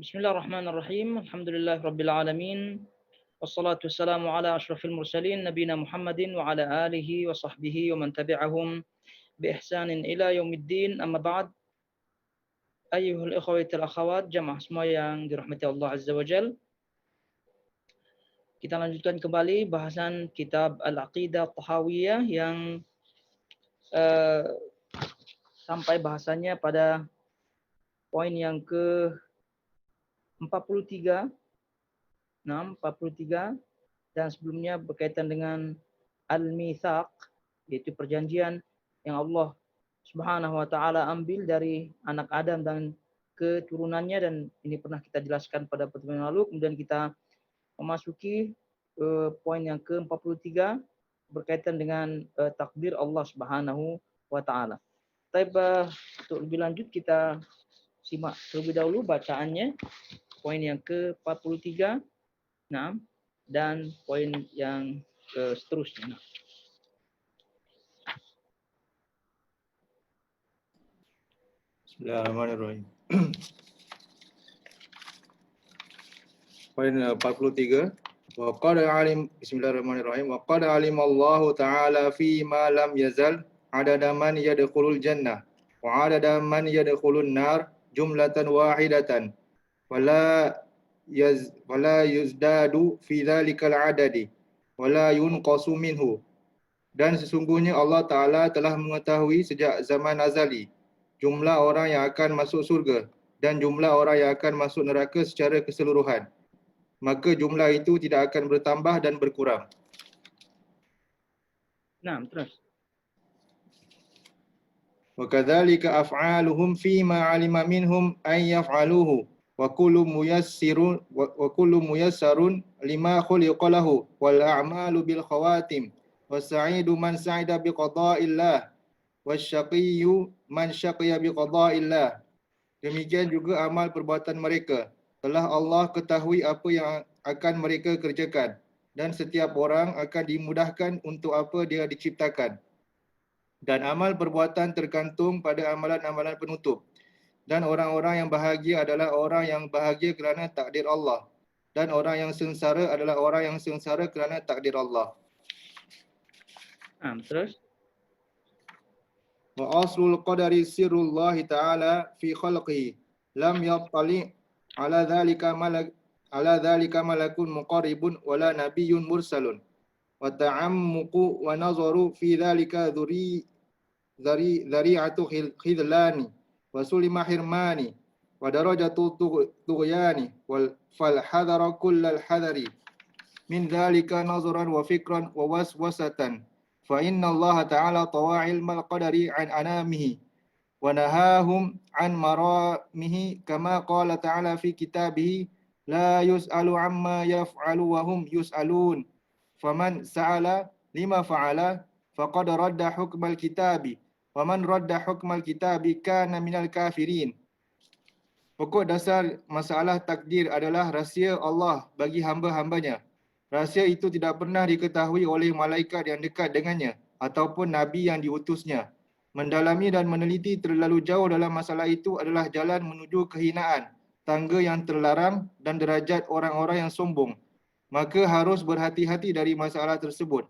Bismillahirrahmanirrahim. Alhamdulillahirabbil alamin. Wassalatu wassalamu ala asyrafil mursalin nabiyina Muhammadin wa ala alihi wa sahbihi wa man tabi'ahum bi ihsanin ila yaumiddin. Amma ba'd. Ayyuhal ikhwatul akhawat, jamaah semua yang dirahmati Allah Azza wa Jal. Kita lanjutkan kembali bahasan kitab Al-Aqidah Tahawiyah yang sampai bahasanya pada poin yang ke 43, 43, dan sebelumnya berkaitan dengan Al-Mitsaq, yaitu perjanjian yang Allah Subhanahu wa taala ambil dari anak Adam dan keturunannya, dan ini pernah kita jelaskan pada pertemuan lalu. Kemudian kita memasuki poin yang ke-43 berkaitan dengan takdir Allah Subhanahu wa taala. Untuk lebih lanjut kita simak terlebih dahulu bacaannya. Poin yang ke-43, dan poin yang seterusnya. Bismillahirrahmanirrahim. Poin 43. Bismillahirrahmanirrahim. Wa qad alimallahu ta'ala fi ma lam yazal adada man yadkhulul jannah wa adada man yadkhulun nar jumlatan wahidatan wala yuzdadu fi dhalikal adadi wala yunqasu minhu. Dan sesungguhnya Allah Ta'ala telah mengetahui sejak zaman azali jumlah orang yang akan masuk surga dan jumlah orang yang akan masuk neraka secara keseluruhan. Maka jumlah itu tidak akan bertambah dan berkurang. Terus. Wa kadzalika af'aluhum fi ma 'alima minhum ay yaf'aluhu wa kullu muyassarun lima khuliqa lahu wal a'malu bil khawatim was-sa'idu man sa'ida bi qada'illah wasyaqiyyu man syaqiya bi qada'illah. Demikian juga amal perbuatan mereka. Telah Allah ketahui apa yang akan mereka kerjakan, dan setiap orang akan dimudahkan untuk apa dia diciptakan. Dan amal perbuatan tergantung pada amalan-amalan penutup. Dan orang-orang yang bahagia adalah orang yang bahagia kerana takdir Allah. Dan orang yang sengsara adalah orang yang sengsara kerana takdir Allah. Terus. Wa aslul qadari sirrullah ta'ala fi khalqihi lam yattali ala dhalika malakun muqarribun wala nabiyyun mursalun wa ta'ammuqu wa nazaru fi dhalika dhari'atu khidlani wa sulima hirmani wa darajatu tughyani wal fal hadara kullal hadari min dhalika nazaran wa fikran wa waswasatan fa inna Allah ta'ala tawa ilmal qadari an anamihi wa nahahum an maramihi kama qala ta'ala fi kitabihi la yus'alu amma yaf'alu wa hum yus'alun faman sa'ala lima fa'ala faqad radda hukmal kitabi wa man radda hukmal kitabi kana minal kafirin. Pokok dasar masalah takdir adalah rahsia Allah bagi hamba-hambanya. Rahsia itu tidak pernah diketahui oleh malaikat yang dekat dengannya ataupun nabi yang diutusnya. Mendalami dan meneliti terlalu jauh dalam masalah itu adalah jalan menuju kehinaan, tangga yang terlarang dan derajat orang-orang yang sombong. Maka harus berhati-hati dari masalah tersebut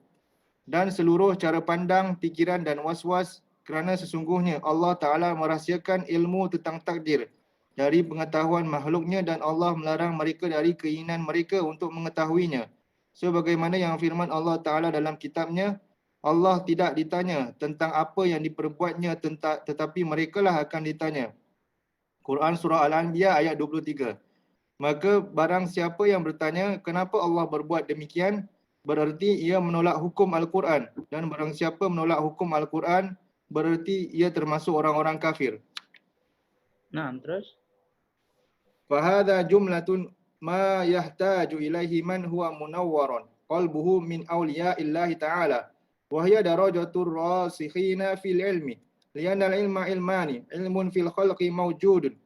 dan seluruh cara pandang, fikiran dan was-was, kerana sesungguhnya Allah Ta'ala merahsiakan ilmu tentang takdir dari pengetahuan makhluknya dan Allah melarang mereka dari keinginan mereka untuk mengetahuinya. Sebagaimana yang firman Allah Ta'ala dalam kitabnya, Allah tidak ditanya tentang apa yang diperbuatnya, tetapi merekalah akan ditanya. Quran Surah Al-Anbiya ayat 23. Maka barang siapa yang bertanya kenapa Allah berbuat demikian, berarti ia menolak hukum Al-Quran. Dan barang siapa menolak hukum Al-Quran, berarti ia termasuk orang-orang kafir. Terus. Fahadha jumlatun ma yahtaju ilaihi man huwa munawwarun qalbuhu min awliya'illahi ta'ala. Wahya darajatur rasikhina fil ilmi lianna al-ilma ilmani ilmun fil khalqi mawjudun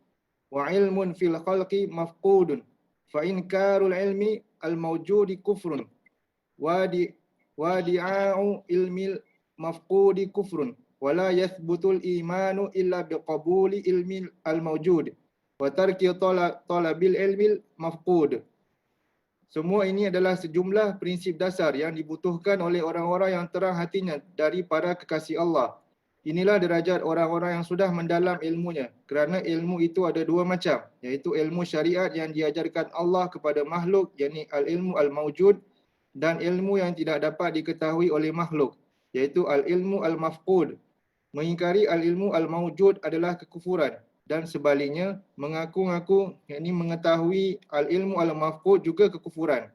wa ilmun fil khalqi mafqudun fa inkarul ilmi al-mawjudi kufrun wa di'a'u ilmi mafqudi kufrun wa la yathbutul imanu illa biqabuli ilmi al-mawjud wa tarki talabil ilmil mafqud. Semua ini adalah sejumlah prinsip dasar yang dibutuhkan oleh orang-orang yang terang hatinya dari para kekasih Allah. Inilah derajat orang-orang yang sudah mendalam ilmunya. Kerana ilmu itu ada dua macam, iaitu ilmu syariat yang diajarkan Allah kepada makhluk, yakni al-ilmu al-mawjud, dan ilmu yang tidak dapat diketahui oleh makhluk, iaitu al-ilmu al-mafqud. Mengingkari al-ilmu al-mawjud adalah kekufuran, dan sebaliknya mengaku-ngaku yakni mengetahui al-ilmu al-mafqud juga kekufuran.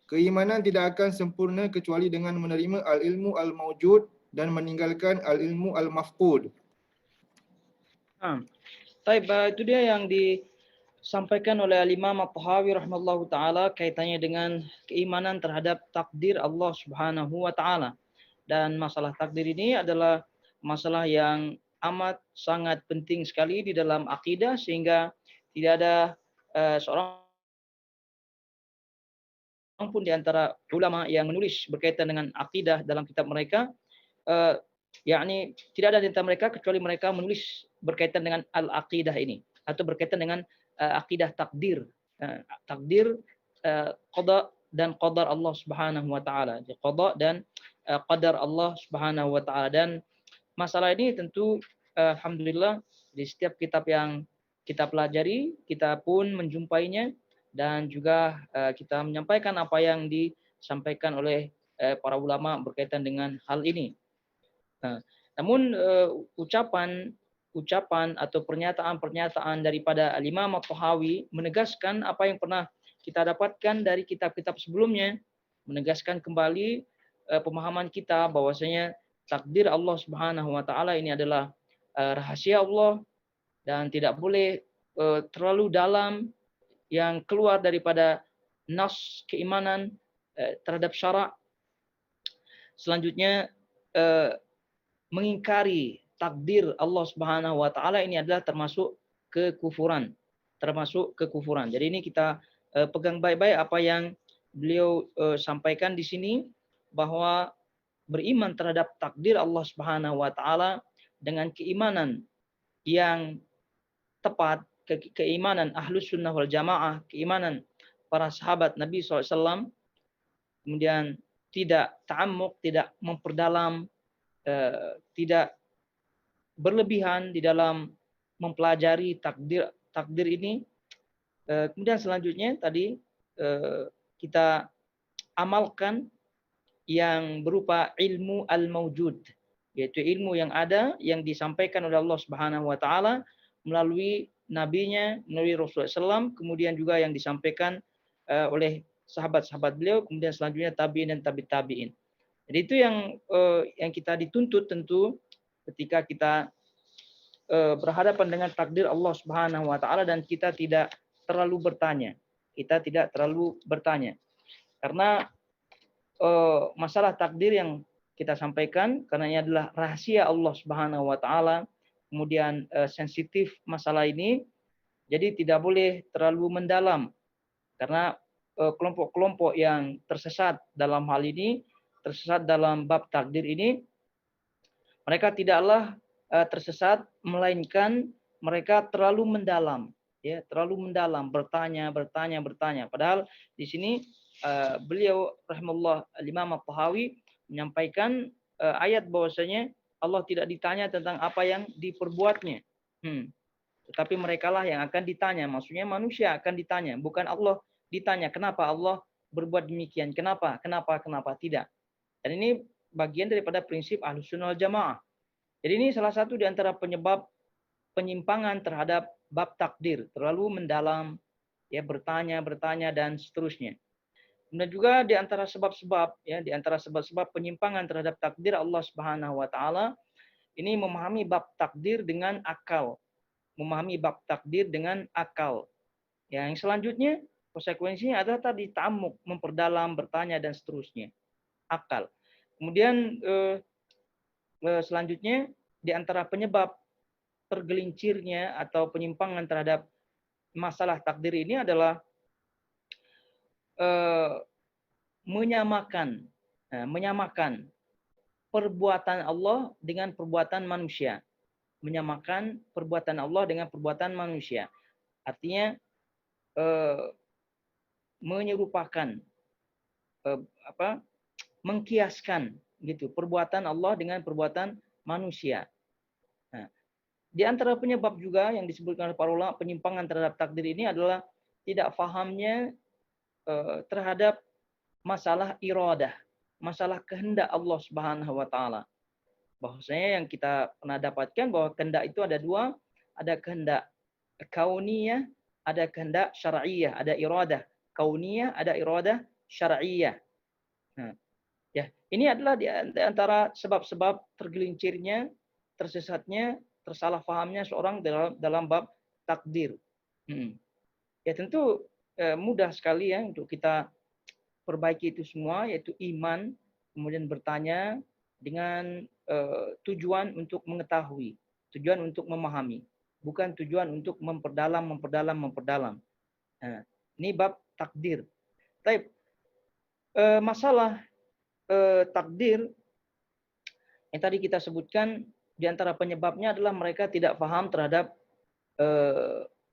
Keimanan tidak akan sempurna kecuali dengan menerima al-ilmu al-mawjud dan meninggalkan al-ilmu al-mafqud. Baik, itu dia yang disampaikan oleh Imam At-Tahawi rahimahullahu taala kaitannya dengan keimanan terhadap takdir Allah Subhanahu wa taala. Dan masalah takdir ini adalah masalah yang amat sangat penting sekali di dalam akidah, sehingga tidak ada seorang pun di antara ulama yang menulis berkaitan dengan akidah dalam kitab mereka, yakni tidak ada di antara mereka kecuali mereka menulis berkaitan dengan al-aqidah ini, atau berkaitan dengan akidah takdir, takdir, qada dan qadar Allah Subhanahu wa taala, qada dan qadar Allah Subhanahu wa taala. Dan masalah ini tentu alhamdulillah di setiap kitab yang kita pelajari kita pun menjumpainya, dan juga kita menyampaikan apa yang disampaikan oleh para ulama berkaitan dengan hal ini. Namun ucapan atau pernyataan daripada Imam At-Tahawi menegaskan apa yang pernah kita dapatkan dari kitab-kitab sebelumnya, menegaskan kembali pemahaman kita bahwasanya takdir Allah Subhanahu wa taala ini adalah rahasia Allah dan tidak boleh terlalu dalam yang keluar daripada nas keimanan terhadap syarak. Selanjutnya mengingkari takdir Allah Subhanahu wa taala ini adalah termasuk kekufuran, Jadi ini kita pegang baik-baik apa yang beliau sampaikan di sini, bahwa beriman terhadap takdir Allah Subhanahu wa taala dengan keimanan yang tepat, keimanan Ahlus Sunnah wal Jamaah, keimanan para sahabat Nabi SAW, kemudian tidak ta'ammuk, tidak memperdalam, tidak berlebihan di dalam mempelajari takdir ini. Kemudian selanjutnya tadi kita amalkan yang berupa ilmu al-mawjud, yaitu ilmu yang ada yang disampaikan oleh Allah Subhanahu wa taala melalui nabinya, melalui Rasulullah SAW, kemudian juga yang disampaikan oleh sahabat-sahabat beliau, kemudian selanjutnya tabi'in dan tabi'in. Jadi itu yang kita dituntut tentu ketika kita berhadapan dengan takdir Allah Subhanahu wa taala, dan kita tidak terlalu bertanya. Karena masalah takdir yang kita sampaikan karena ini adalah rahasia Allah Subhanahu wa taala, kemudian sensitif masalah ini, jadi tidak boleh terlalu mendalam, karena kelompok-kelompok yang tersesat dalam hal ini, tersesat dalam bab takdir ini, mereka tidaklah tersesat melainkan mereka terlalu mendalam, bertanya. Padahal di sini beliau rahimahullah Imam At-Tahawi menyampaikan ayat bahwasanya Allah tidak ditanya tentang apa yang diperbuatnya. Tetapi merekalah yang akan ditanya. Maksudnya manusia akan ditanya, bukan Allah ditanya kenapa Allah berbuat demikian, kenapa tidak. Dan ini bagian daripada prinsip Ahlus Sunnah wal Jamaah. Jadi ini salah satu di antara penyebab penyimpangan terhadap bab takdir, terlalu mendalam, bertanya dan seterusnya. Kemudian juga di antara sebab-sebab penyimpangan terhadap takdir Allah Subhanahu wa taala ini memahami bab takdir dengan akal. Yang selanjutnya konsekuensinya adalah tadi ta'ammuk, memperdalam, bertanya dan seterusnya. Akal. Kemudian selanjutnya di antara penyebab tergelincirnya atau penyimpangan terhadap masalah takdir ini adalah menyamakan perbuatan Allah dengan perbuatan manusia. Artinya menyerupakan mengkiaskan gitu perbuatan Allah dengan perbuatan manusia. Nah, di antara penyebab juga yang disebutkan oleh para ulama penyimpangan terhadap takdir ini adalah tidak fahamnya terhadap masalah iradah, masalah kehendak Allah Subhanahu wa taala. Bahwasanya yang kita pernah dapatkan bahwa kehendak itu ada dua, ada kehendak kauniyah, ada kehendak syar'iyah, ada iradah kauniyah, ada iradah syar'iyah. Nah, ya, ini adalah di antara sebab-sebab tergelincirnya, tersesatnya, tersalah fahamnya seorang dalam bab takdir. Ya tentu mudah sekali ya untuk kita perbaiki itu semua, yaitu iman, kemudian bertanya dengan tujuan untuk mengetahui, tujuan untuk memahami, bukan tujuan untuk memperdalam. Nah, ini bab takdir. Tapi masalah takdir yang tadi kita sebutkan, di antara penyebabnya adalah mereka tidak paham terhadap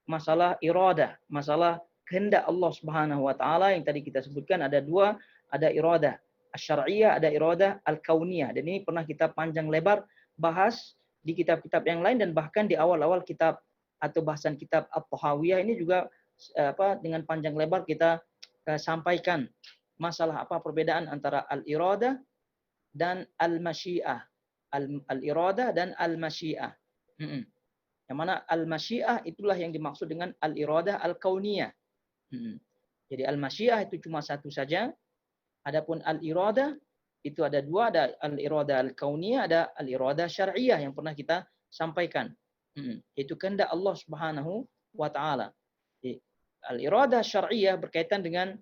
masalah iradah, masalah kehendak Allah Subhanahu wa taala yang tadi kita sebutkan ada dua, ada iradah asy-syar'iyyah, ada iradah al-kauniyah. Dan ini pernah kita panjang lebar bahas di kitab-kitab yang lain dan bahkan di awal-awal kitab atau bahasan kitab At-Tahawiyah ini juga dengan panjang lebar kita sampaikan masalah apa perbedaan antara al-iradah dan al-masyiah. Al-iradah dan al-masyiah. Yang mana al-masyiah itulah yang dimaksud dengan al-iradah al-kauniyah. Jadi al-masyiah itu cuma satu saja. Adapun al-iradah itu ada dua, ada al-iradah al-kauniyah, ada al-iradah syar'iyah yang pernah kita sampaikan. Itu kehendak Allah Subhanahu wa taala. Al-iradah syar'iyah berkaitan dengan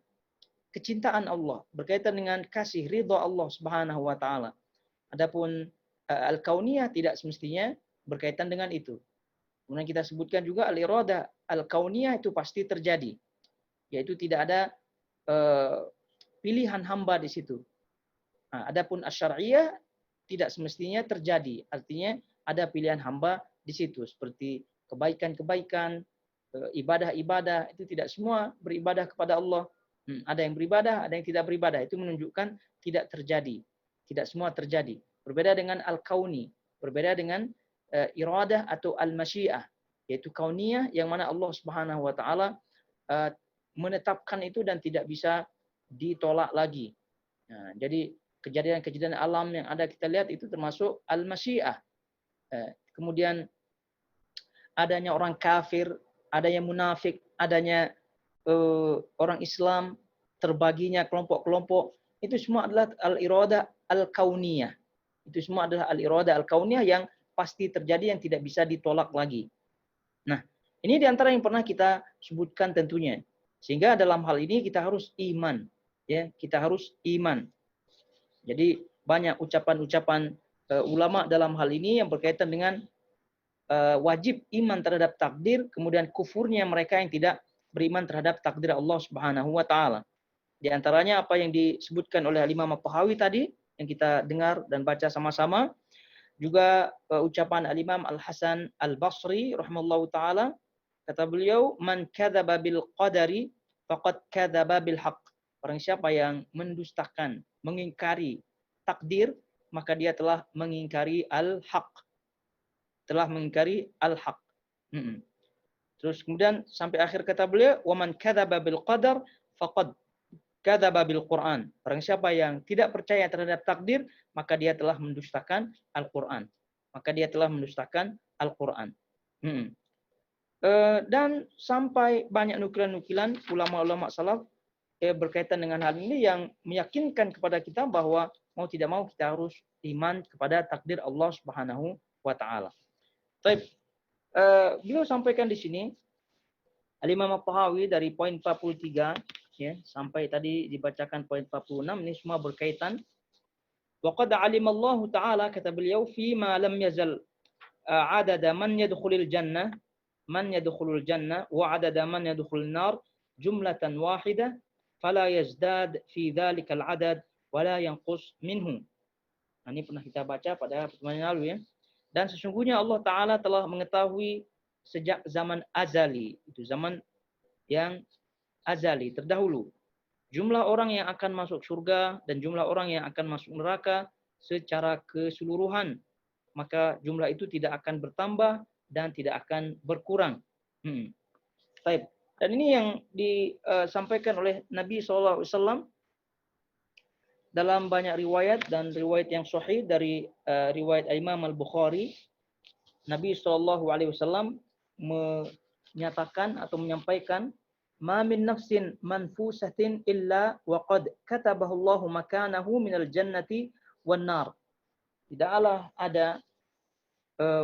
kecintaan Allah, berkaitan dengan kasih ridha Allah Subhanahu wa taala. Adapun al-kauniyah tidak semestinya berkaitan dengan itu. Kemudian kita sebutkan juga al-iradah al-kauniyah itu pasti terjadi. Yaitu tidak ada pilihan hamba di situ. Nah, adapun asy-syar'iyyah tidak semestinya terjadi. Artinya ada pilihan hamba di situ seperti kebaikan-kebaikan, ibadah-ibadah, itu tidak semua beribadah kepada Allah. Ada yang beribadah, ada yang tidak beribadah. Itu menunjukkan tidak terjadi. Tidak semua terjadi. Berbeda dengan al-kauni, berbeda dengan iradah atau al-masyiah, yaitu kauniyah yang mana Allah Subhanahu wa taala menetapkan itu dan tidak bisa ditolak lagi. Nah, jadi kejadian-kejadian alam yang ada kita lihat itu termasuk al-masyiah. Kemudian adanya orang kafir, adanya munafik, adanya orang Islam, terbaginya kelompok-kelompok, itu semua adalah al-iradah al-kauniyah. Itu semua adalah al-iradah al-kauniyah yang pasti terjadi yang tidak bisa ditolak lagi. Nah, ini diantara yang pernah kita sebutkan tentunya. Sehingga dalam hal ini kita harus iman. Ya, kita harus iman. Jadi banyak ucapan-ucapan ulama dalam hal ini yang berkaitan dengan wajib iman terhadap takdir, kemudian kufurnya mereka yang tidak beriman terhadap takdir Allah Subhanahu wa taala. Di antaranya apa yang disebutkan oleh Imam At-Tahawi tadi yang kita dengar dan baca sama-sama. Juga ucapan Al-Imam Al-Hasan Al-Basri rahimallahu taala, kata beliau, man kadzaba bil qadari faqad kadzaba bil haqq. Orang siapa yang mendustakan, mengingkari takdir, maka dia telah mengingkari al-haq. Telah mengingkari al-haq. Terus kemudian sampai akhir kata beliau, wa man kadzaba bil qadar faqad kadzaba bil Qur'an. Orang siapa yang tidak percaya terhadap takdir, maka dia telah mendustakan Al-Qur'an. Maka dia telah mendustakan Al-Qur'an. Dan sampai banyak nukilan-nukilan ulama-ulama salaf berkaitan dengan hal ini yang meyakinkan kepada kita bahwa mau tidak mau kita harus iman kepada takdir Allah Subhanahu wa taala. Baik. Beliau sampaikan di sini Al-Imam At-Tahawi dari poin 43 ya, sampai tadi dibacakan poin 46, ini semua berkaitan. Wa qad 'alima Allah taala, kata beliau, fi ma lam yazal adada man yadkhulul jannah wa adada man yadkhulun nar jumlatan wahidah fala yazdad fi dzalikal adad wa la yanqus minhu. Nah, ini pernah kita baca pada pertemuan yang lalu ya. Dan sesungguhnya Allah taala telah mengetahui sejak zaman azali, itu zaman yang azali, terdahulu. Jumlah orang yang akan masuk surga dan jumlah orang yang akan masuk neraka secara keseluruhan. Maka jumlah itu tidak akan bertambah dan tidak akan berkurang. Baik. Dan ini yang disampaikan oleh Nabi SAW dalam banyak riwayat dan riwayat yang sahih dari riwayat Imam Al-Bukhari. Nabi SAW menyatakan atau menyampaikan, "Ma min nafsin manfusatin illa wa qad katabahu Allahu makanahu minal jannati wan nar." Tidaklah ada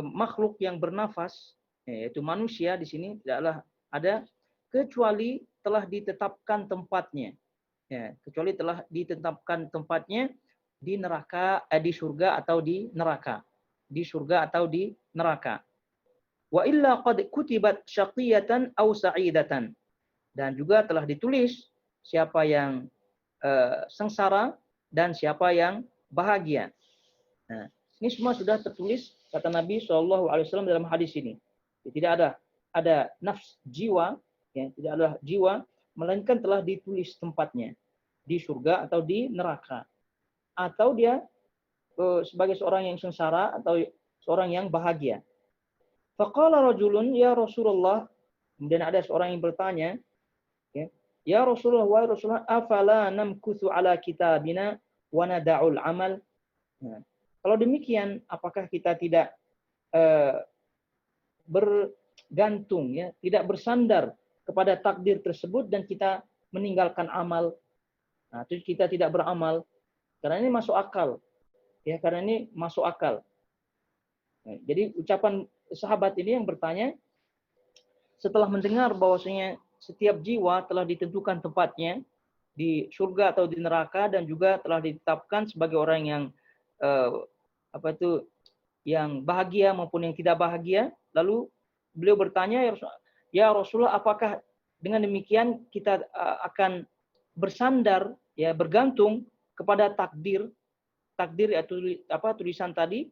makhluk yang bernafas, yaitu manusia di sini, tidaklah ada kecuali telah ditetapkan tempatnya. Ya, kecuali telah ditetapkan tempatnya di neraka, di surga atau di neraka. Di surga atau di neraka. Wa illa qad kutibat syaqiyatan aw sa'idatan. Dan juga telah ditulis siapa yang sengsara dan siapa yang bahagia. Nah, ini semua sudah tertulis kata Nabi SAW dalam hadis ini. Tidak ada nafs jiwa, ya, tidak ada jiwa, melainkan telah ditulis tempatnya di surga atau di neraka, atau dia sebagai seorang yang sengsara atau seorang yang bahagia. Faqala rajulun ya Rasulullah, kemudian ada seorang yang bertanya, ya Rasulullah, wa Rasulullah, afala namkuthu ala kitabina wa nada'ul amal. Nah, kalau demikian, apakah kita tidak bergantung, ya, tidak bersandar kepada takdir tersebut dan kita meninggalkan amal? Nah, itu kita tidak beramal karena ini masuk akal, ya, karena ini masuk akal. Nah, jadi ucapan sahabat ini yang bertanya setelah mendengar bahwasanya setiap jiwa telah ditentukan tempatnya di surga atau di neraka dan juga telah ditetapkan sebagai orang yang yang bahagia maupun yang tidak bahagia. Lalu beliau bertanya, ya Rasulullah, apakah dengan demikian kita akan bersandar, ya, bergantung kepada takdir atau tulisan tadi,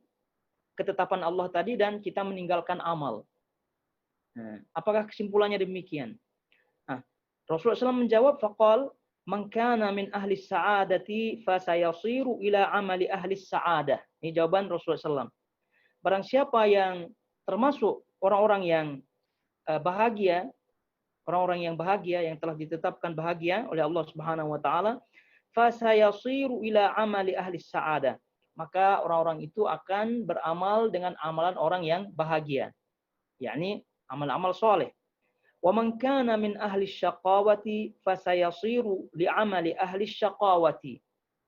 ketetapan Allah tadi, dan kita meninggalkan amal? Nah, apakah kesimpulannya demikian? Nah, Rasulullah SAW menjawab, faqal man kana min ahli sa'adati fasayasiru ila amali ahli sa'adah. Ini jawaban Rasulullah SAW. Barang siapa yang termasuk orang-orang yang bahagia, orang-orang yang bahagia yang telah ditetapkan bahagia oleh Allah Subhanahu wa taala, fasayasiru ila amali ahli sa'adah. Maka orang-orang itu akan beramal dengan amalan orang yang bahagia, yakni amal-amal soleh. Wa man kana min ahli syaqawati fasayasiru li amali ahli syaqawati.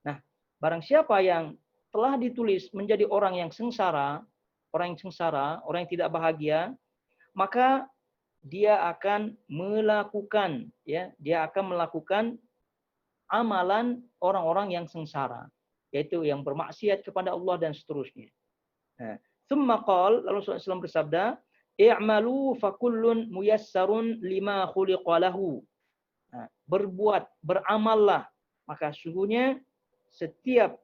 Nah, barang siapa yang telah ditulis menjadi orang yang sengsara, orang yang tidak bahagia, maka dia akan melakukan, ya, dia akan melakukan amalan orang-orang yang sengsara, yaitu yang bermaksiat kepada Allah dan seterusnya. Nah, thumma qala, lalu Rasulullah SAW bersabda, i'malu fakullun muyassarun lima khuliqa lahu. Nah, beramallah, maka sungguhnya setiap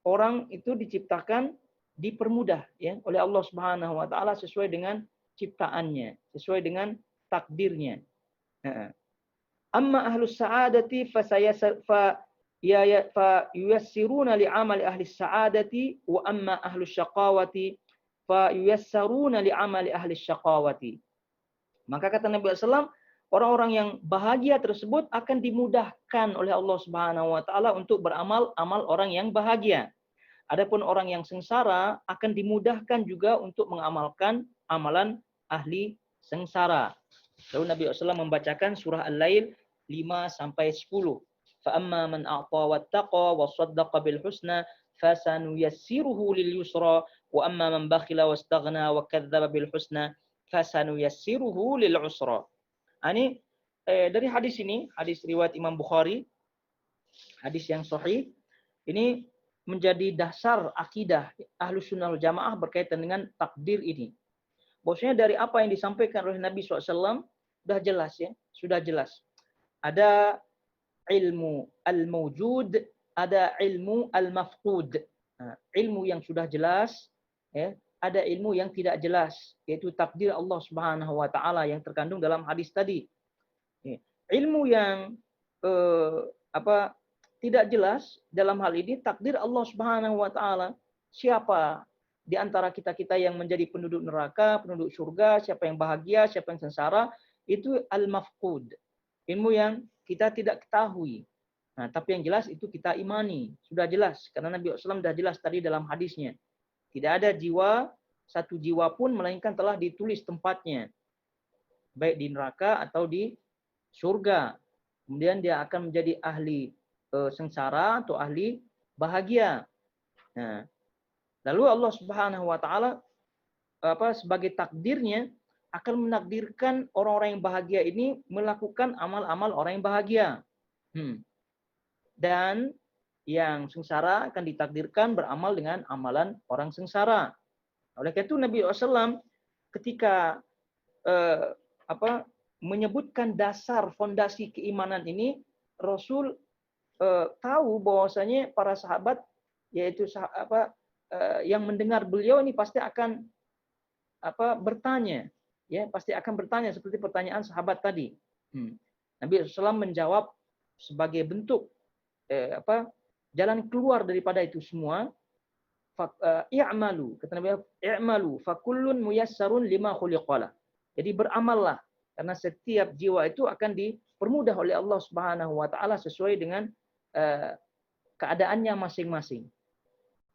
orang itu diciptakan dipermudah, ya, oleh Allah Subhanahu wa taala sesuai dengan ciptaannya, sesuai dengan takdirnya. Amma ahlus sa'adati yuyassiruna li amali ahli sa'adati wa amma ahlus syaqawati fa yuyassaruna li amali ahli syaqawati. Maka kata Nabi SAW, orang-orang yang bahagia tersebut akan dimudahkan oleh Allah Subhanahu wa taala untuk beramal amal orang yang bahagia. Adapun orang yang sengsara akan dimudahkan juga untuk mengamalkan amalan ahli sengsara. Lalu Nabi SAW membacakan surah Al-Lail 5-10. Fa amma man a'ta wattaqa wa saddaqa bil husna fasanuyassiruhu lil yusra wa amma man bakhila wastaghna wa kadzdzaba bil husna fasanuyassiruhu lil usra. Ini dari hadis ini, hadis riwayat Imam Bukhari, hadis yang sahih. Ini menjadi dasar akidah Ahlus Sunnah wal Jamaah berkaitan dengan takdir ini. Bahwasanya dari apa yang disampaikan oleh Nabi SAW sudah jelas, ya, sudah jelas. Ada ilmu al-mawjud, ada ilmu al-mafqud. Nah, ilmu yang sudah jelas, ya, ada ilmu yang tidak jelas, yaitu takdir Allah Subhanahu wa taala yang terkandung dalam hadis tadi. Ilmu yang apa tidak jelas dalam hal ini takdir Allah Subhanahu wa taala. Siapa di antara kita-kita yang menjadi penduduk neraka, penduduk surga, siapa yang bahagia, siapa yang sengsara, itu al-mafqud. Ilmu yang kita tidak ketahui. Nah, tapi yang jelas itu kita imani. Sudah jelas karena Nabi SAW sudah jelas tadi dalam hadisnya. Tidak ada jiwa, satu jiwa pun melainkan telah ditulis tempatnya. Baik di neraka atau di surga. Kemudian dia akan menjadi ahli sengsara atau ahli bahagia. Nah, lalu Allah Subhanahu wa taala sebagai takdirnya akan menakdirkan orang-orang yang bahagia ini melakukan amal-amal orang yang bahagia. Dan yang sengsara akan ditakdirkan beramal dengan amalan orang sengsara. Oleh karena itu Nabi SAW ketika menyebutkan dasar fondasi keimanan ini, Rasul tahu bahwasanya para sahabat, yaitu yang mendengar beliau ini pasti akan bertanya, ya pasti akan bertanya seperti pertanyaan sahabat tadi. Nabi SAW menjawab sebagai bentuk jalan keluar daripada itu semua. I'malu, kata Nabi, i'malu fakullun muyassarun lima khuliqala. Jadi beramallah karena setiap jiwa itu akan dipermudah oleh Allah Subhanahu wa taala sesuai dengan keadaannya masing-masing.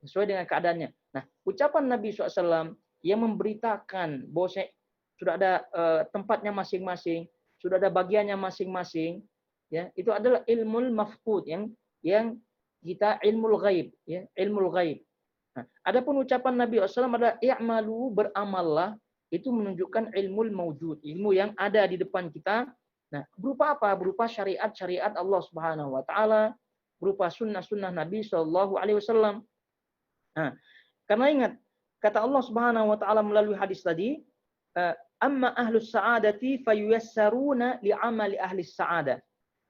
Sesuai dengan keadaannya. Nah, ucapan Nabi SAW yang memberitakan bahwa sudah ada tempatnya masing-masing, sudah ada bagiannya masing-masing, ya, itu adalah ilmul mafqud yang kita ilmul ghaib, ya, ilmul ghaib. Nah, adapun ucapan Nabi SAW adalah i'malu, beramallah, itu menunjukkan ilmul mawjud, ilmu yang ada di depan kita. Nah, berupa apa? Berupa syariat-syariat Allah Subhanahu wa taala, berupa sunnah-sunnah Nabi Shallallahu alaihi wasallam. Nah, karena ingat kata Allah Subhanahu wa taala melalui hadis tadi, amma ahlus sa'adati fayuyassaruna li'amali ahli sa'adah.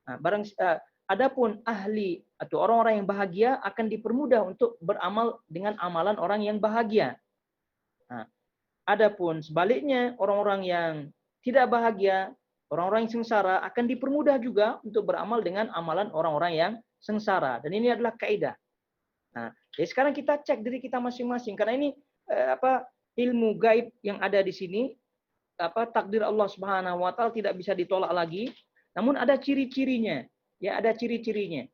Nah, adapun ahli atau orang-orang yang bahagia akan dipermudah untuk beramal dengan amalan orang yang bahagia. Nah, adapun sebaliknya orang-orang yang tidak bahagia, orang-orang yang sengsara akan dipermudah juga untuk beramal dengan amalan orang-orang yang sengsara. Dan ini adalah kaidah. Nah, jadi sekarang kita cek diri kita masing-masing karena ini ilmu gaib yang ada di sini, takdir Allah Subhanahu wa taala tidak bisa ditolak lagi, namun ada ciri-cirinya. Ya, ada ciri-cirinya.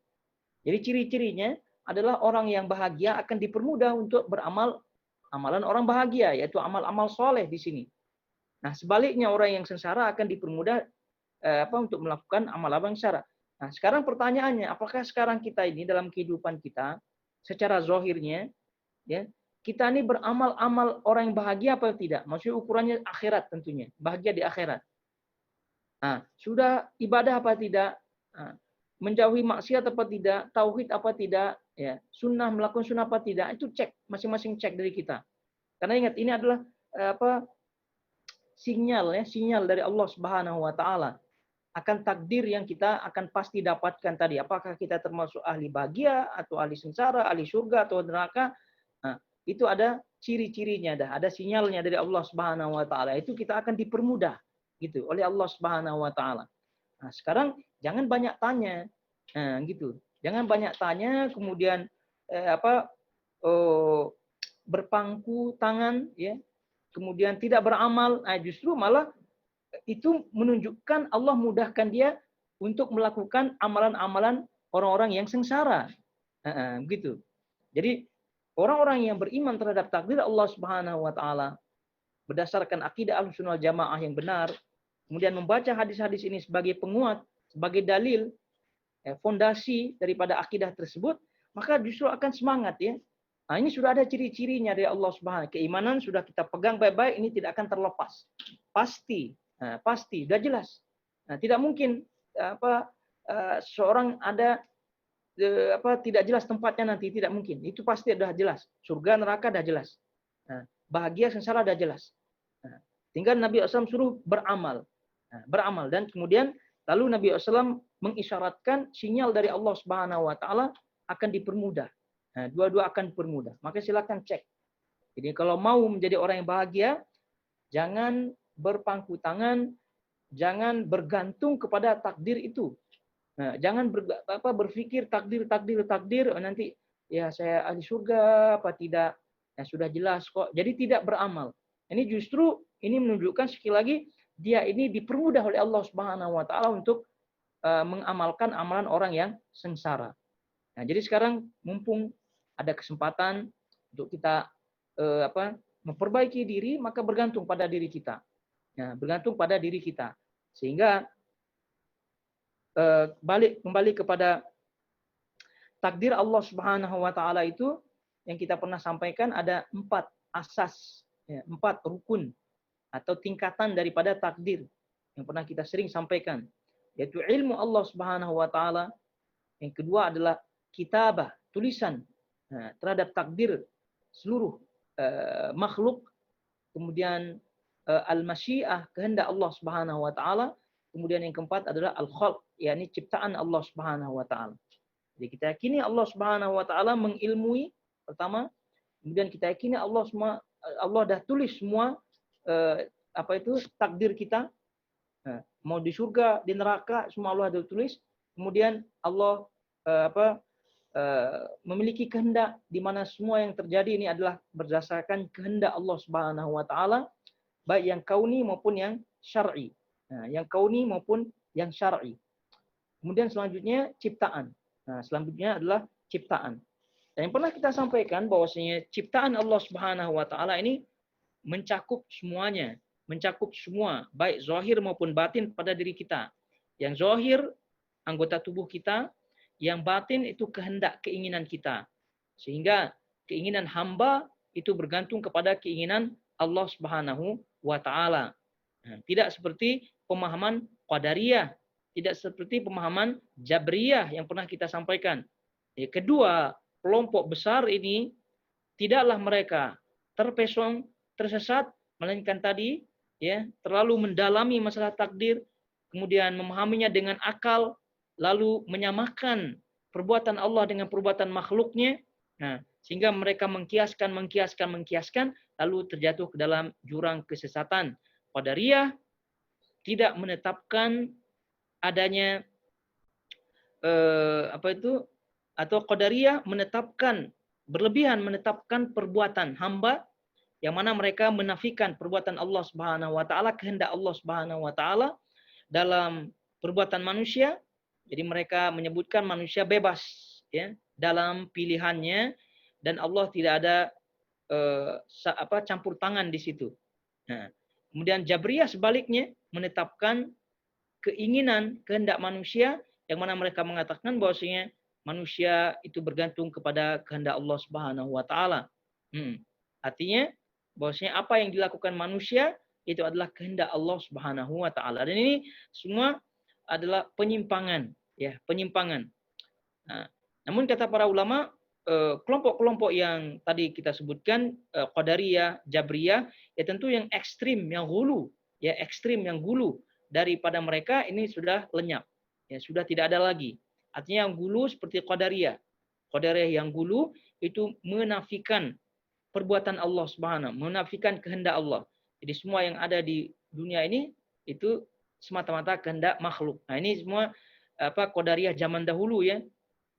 Jadi ciri-cirinya adalah orang yang bahagia akan dipermudah untuk beramal amalan orang bahagia, yaitu amal-amal soleh di sini. Nah, sebaliknya orang yang sengsara akan dipermudah untuk melakukan amal-amal sengsara. Nah, sekarang pertanyaannya, apakah sekarang kita ini dalam kehidupan kita secara zahirnya, ya, kita ini beramal-amal orang yang bahagia apa tidak? Maksudnya ukurannya akhirat tentunya, bahagia di akhirat. Nah, sudah ibadah apa tidak? Nah, menjauhi maksiat apa tidak? Tauhid apa tidak? Ya, sunnah, melakukan sunnah apa tidak? Itu cek, masing-masing cek dari kita. Karena ingat ini adalah sinyal dari Allah Subhanahu wa taala akan takdir yang kita akan pasti dapatkan tadi. Apakah kita termasuk ahli bahagia atau ahli sengsara, ahli surga atau neraka? Nah, itu ada ciri-cirinya, ada sinyalnya dari Allah Subhanahu wa taala. Itu kita akan dipermudah gitu oleh Allah Subhanahu wa taala. Nah, sekarang jangan banyak tanya. Nah, gitu. Jangan banyak tanya kemudian berpangku tangan, ya. Kemudian tidak beramal. Nah, justru malah itu menunjukkan Allah mudahkan dia untuk melakukan amalan-amalan orang-orang yang sengsara. Begitu. Jadi orang-orang yang beriman terhadap takdir Allah Subhanahu wa taala berdasarkan akidah Ahlussunnah wal Jamaah yang benar, kemudian membaca hadis-hadis ini sebagai penguat, sebagai dalil, fondasi daripada akidah tersebut, maka justru akan semangat, ya. Nah, ini sudah ada ciri-cirinya dari Allah Subhanahu. Keimanan sudah kita pegang baik-baik, ini tidak akan terlepas. Pasti, pasti, sudah jelas. Nah, tidak mungkin seorang ada tidak jelas tempatnya nanti, tidak mungkin. Itu pasti sudah jelas. Surga, neraka sudah jelas. Nah, bahagia, sengsara sudah jelas. Nah, tinggal Nabi SAW suruh beramal. Nah, beramal dan kemudian lalu Nabi SAW mengisyaratkan sinyal dari Allah Subhanahu wa taala akan dipermudah. Nah, dua-dua akan dipermudah. Maka silakan cek. Jadi kalau mau menjadi orang yang bahagia, jangan berpangku tangan, jangan bergantung kepada takdir itu. Nah, jangan berpikir takdir, oh, nanti ya saya ahli surga apa tidak, ya sudah jelas kok. Jadi tidak beramal. Ini justru ini menunjukkan sekali lagi dia ini dipermudah oleh Allah Subhanahu wa taala untuk mengamalkan amalan orang yang sengsara. Nah, jadi sekarang mumpung ada kesempatan untuk kita memperbaiki diri, maka bergantung pada diri kita. Nah, bergantung pada diri kita. Sehingga kembali kepada takdir Allah Subhanahu wa taala itu yang kita pernah sampaikan ada 4 asas, ya, 4 rukun atau tingkatan daripada takdir yang pernah kita sering sampaikan, yaitu ilmu Allah Subhanahu wa taala. Yang kedua adalah kitabah, tulisan terhadap takdir seluruh makhluk. Kemudian al-masyiah, kehendak Allah Subhanahu wa taala. Kemudian yang keempat adalah al-khalq, yakni ciptaan Allah Subhanahu wa taala. Jadi kita yakini Allah Subhanahu wa taala mengilmui pertama, kemudian kita yakini Allah dah tulis semua takdir kita. Mau di surga, di neraka, semua Allah dah tulis. Kemudian Allah memiliki kehendak di mana semua yang terjadi ini adalah berdasarkan kehendak Allah Subhanahu wa taala, baik yang kauni maupun yang syar'i. Yang kauni maupun yang syar'i. Kemudian selanjutnya ciptaan. Selanjutnya adalah ciptaan. Dan yang pernah kita sampaikan bahwasanya ciptaan Allah Subhanahu wa taala ini mencakup semuanya, mencakup semua, baik zahir maupun batin pada diri kita. Yang zahir anggota tubuh kita, yang batin itu kehendak keinginan kita. Sehingga keinginan hamba itu bergantung kepada keinginan Allah Subhanahu wa taala. Tidak seperti pemahaman Qadariyah, tidak seperti pemahaman Jabriyah yang pernah kita sampaikan. Kedua kelompok besar ini tidaklah mereka terpesong, tersesat, melainkan tadi ya terlalu mendalami masalah takdir, kemudian memahaminya dengan akal, lalu menyamakan perbuatan Allah dengan perbuatan makhluknya. Sehingga mereka mengkiaskan, lalu terjatuh ke dalam jurang kesesatan. Qadariyah tidak menetapkan adanya atau Qadariyah berlebihan menetapkan perbuatan hamba, yang mana mereka menafikan perbuatan Allah Subhanahu wa taala, kehendak Allah Subhanahu wa taala dalam perbuatan manusia. Jadi mereka menyebutkan manusia bebas ya dalam pilihannya, dan Allah tidak ada campur tangan di situ. Kemudian Jabriyah sebaliknya menetapkan kehendak manusia, yang mana mereka mengatakan bahwasanya manusia itu bergantung kepada kehendak Allah Subhanahu wa taala. Artinya bahwasanya apa yang dilakukan manusia itu adalah kehendak Allah Subhanahu wa taala. Dan ini semua adalah penyimpangan, ya, penyimpangan. Namun kata para ulama, kelompok-kelompok yang tadi kita sebutkan, Qadariyah, Jabriyah, ya tentu yang ekstrim, yang hulu, ya ekstrim, yang hulu daripada mereka ini sudah lenyap, ya sudah tidak ada lagi. Artinya yang hulu seperti Qadariyah. Qadariyah yang hulu itu menafikan perbuatan Allah Subhanahu, menafikan kehendak Allah. Jadi semua yang ada di dunia ini itu semata-mata kehendak makhluk. Nah, ini semua Qadariyah zaman dahulu ya.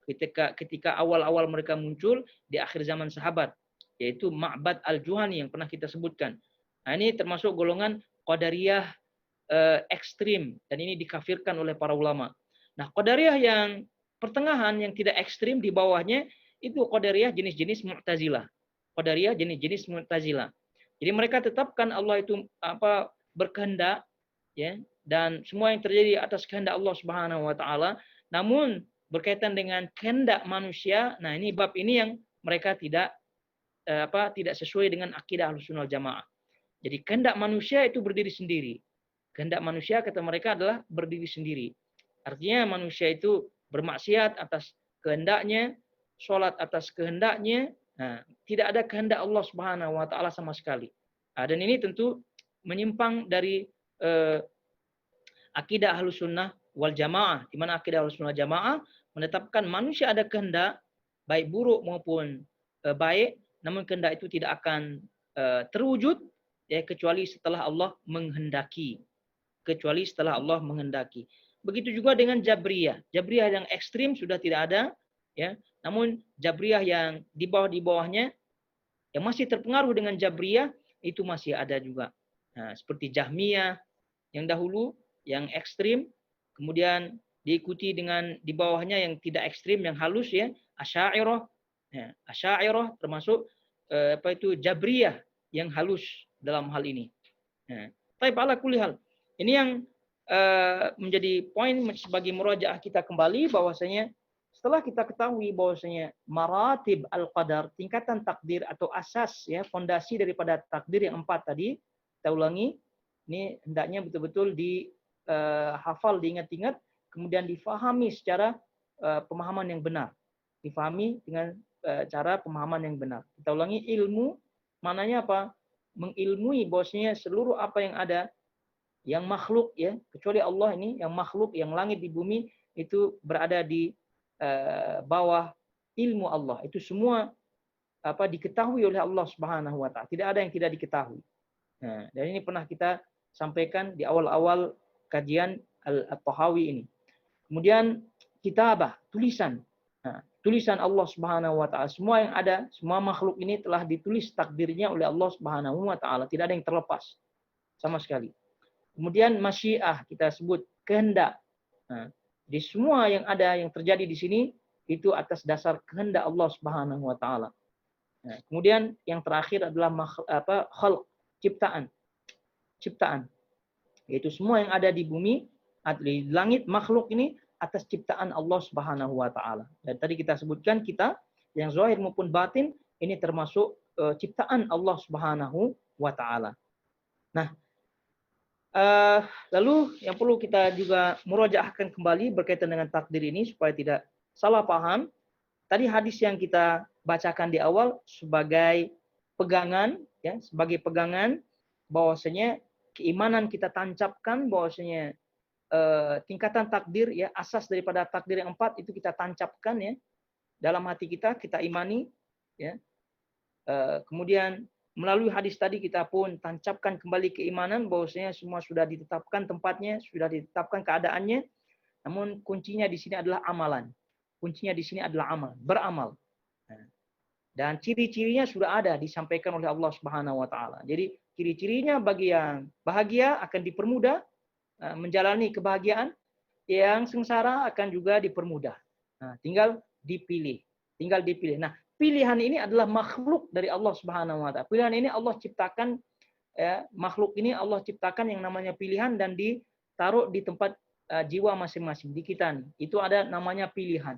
Ketika awal-awal mereka muncul di akhir zaman sahabat, yaitu Ma'bad al-Juhani yang pernah kita sebutkan. Nah, ini termasuk golongan Qadariyah ekstrim, dan ini dikafirkan oleh para ulama. Nah, Qadariyah yang pertengahan, yang tidak ekstrim, di bawahnya itu Qadariyah jenis-jenis Mu'tazilah. Qadariyah jenis-jenis Mu'tazilah. Jadi mereka tetapkan Allah itu berkehendak, ya, dan semua yang terjadi atas kehendak Allah Subhanahu wa taala. Namun berkaitan dengan kehendak manusia, nah ini bab ini yang mereka tidak sesuai dengan akidah Ahlussunnah wal Jamaah. Jadi kehendak manusia itu berdiri sendiri. Kehendak manusia kata mereka adalah berdiri sendiri. Artinya manusia itu bermaksiat atas kehendaknya, sholat atas kehendaknya. Nah, tidak ada kehendak Allah Subhanahu wa taala sama sekali. Dan ini tentu menyimpang dari akidah Ahlussunnah wal Jamaah, di mana akidah Ahlussunnah wal Jamaah menetapkan manusia ada kehendak baik buruk maupun baik, namun kehendak itu tidak akan terwujud ya kecuali setelah Allah menghendaki. Kecuali setelah Allah menghendaki. Begitu juga dengan Jabriyah. Jabriyah yang ekstrim sudah tidak ada, ya. Namun Jabriyah yang di bawahnya yang masih terpengaruh dengan Jabriyah itu masih ada juga. Nah, seperti Jahmiyah yang dahulu yang ekstrim, kemudian diikuti dengan di bawahnya yang tidak ekstrim, yang halus ya, Asy'ariyah. Ya, Asy'ariyah termasuk Jabriyah yang halus dalam hal ini. Nah, tapi ala kulli hal. Ini yang menjadi poin sebagai murajaah kita kembali bahwasanya setelah kita ketahui bahwasanya maratib al-qadar, tingkatan takdir atau asas ya, fondasi daripada takdir yang 4 tadi, kita ulangi, ini hendaknya betul-betul dihafal, diingat-ingat, kemudian difahami secara pemahaman yang benar. Difahami dengan cara pemahaman yang benar. Kita ulangi, ilmu maknanya apa? Mengilmui bahwasanya seluruh apa yang ada, yang makhluk ya, kecuali Allah ini, yang makhluk, yang langit di bumi itu berada di bawah ilmu Allah. Itu semua diketahui oleh Allah Subhanahu wa taala. Tidak ada yang tidak diketahui. Nah, dan ini pernah kita sampaikan di awal-awal kajian Al-Tahawi ini. Kemudian kitabah, tulisan. Nah, tulisan Allah Subhanahu wa taala, semua yang ada, semua makhluk ini telah ditulis takdirnya oleh Allah Subhanahu wa taala, tidak ada yang terlepas sama sekali. Kemudian masyiah, kita sebut kehendak. Nah, di semua yang ada yang terjadi di sini itu atas dasar kehendak Allah Subhanahu wa taala. Nah, kemudian yang terakhir adalah khalq, ciptaan. Ciptaan. Yaitu semua yang ada di bumi, di langit, makhluk ini atas ciptaan Allah Subhanahu wa taala. Dan tadi kita sebutkan kita yang zahir maupun batin ini termasuk ciptaan Allah Subhanahu wa taala. Nah, lalu yang perlu kita juga murojaahkan kembali berkaitan dengan takdir ini supaya tidak salah paham. Tadi hadis yang kita bacakan di awal sebagai pegangan, ya, sebagai pegangan bahwasanya keimanan kita tancapkan bahwasanya tingkatan takdir, ya, asas daripada takdir yang 4 itu kita tancapkan ya dalam hati kita, kita imani, ya. Kemudian melalui hadis tadi kita pun tancapkan kembali keimanan bahwasanya semua sudah ditetapkan tempatnya, sudah ditetapkan keadaannya. Namun kuncinya di sini adalah amalan. Kuncinya di sini adalah amal, beramal. Dan ciri-cirinya sudah ada disampaikan oleh Allah Subhanahu wa taala. Jadi ciri-cirinya bagi yang bahagia akan dipermudah menjalani kebahagiaan, yang sengsara akan juga dipermudah. Nah, tinggal dipilih. Tinggal dipilih. Nah, pilihan ini adalah makhluk dari Allah Subhanahu wa taala. Pilihan ini Allah ciptakan, ya, makhluk ini Allah ciptakan yang namanya pilihan dan ditaruh di tempat jiwa masing-masing di kita nih. Itu ada namanya pilihan.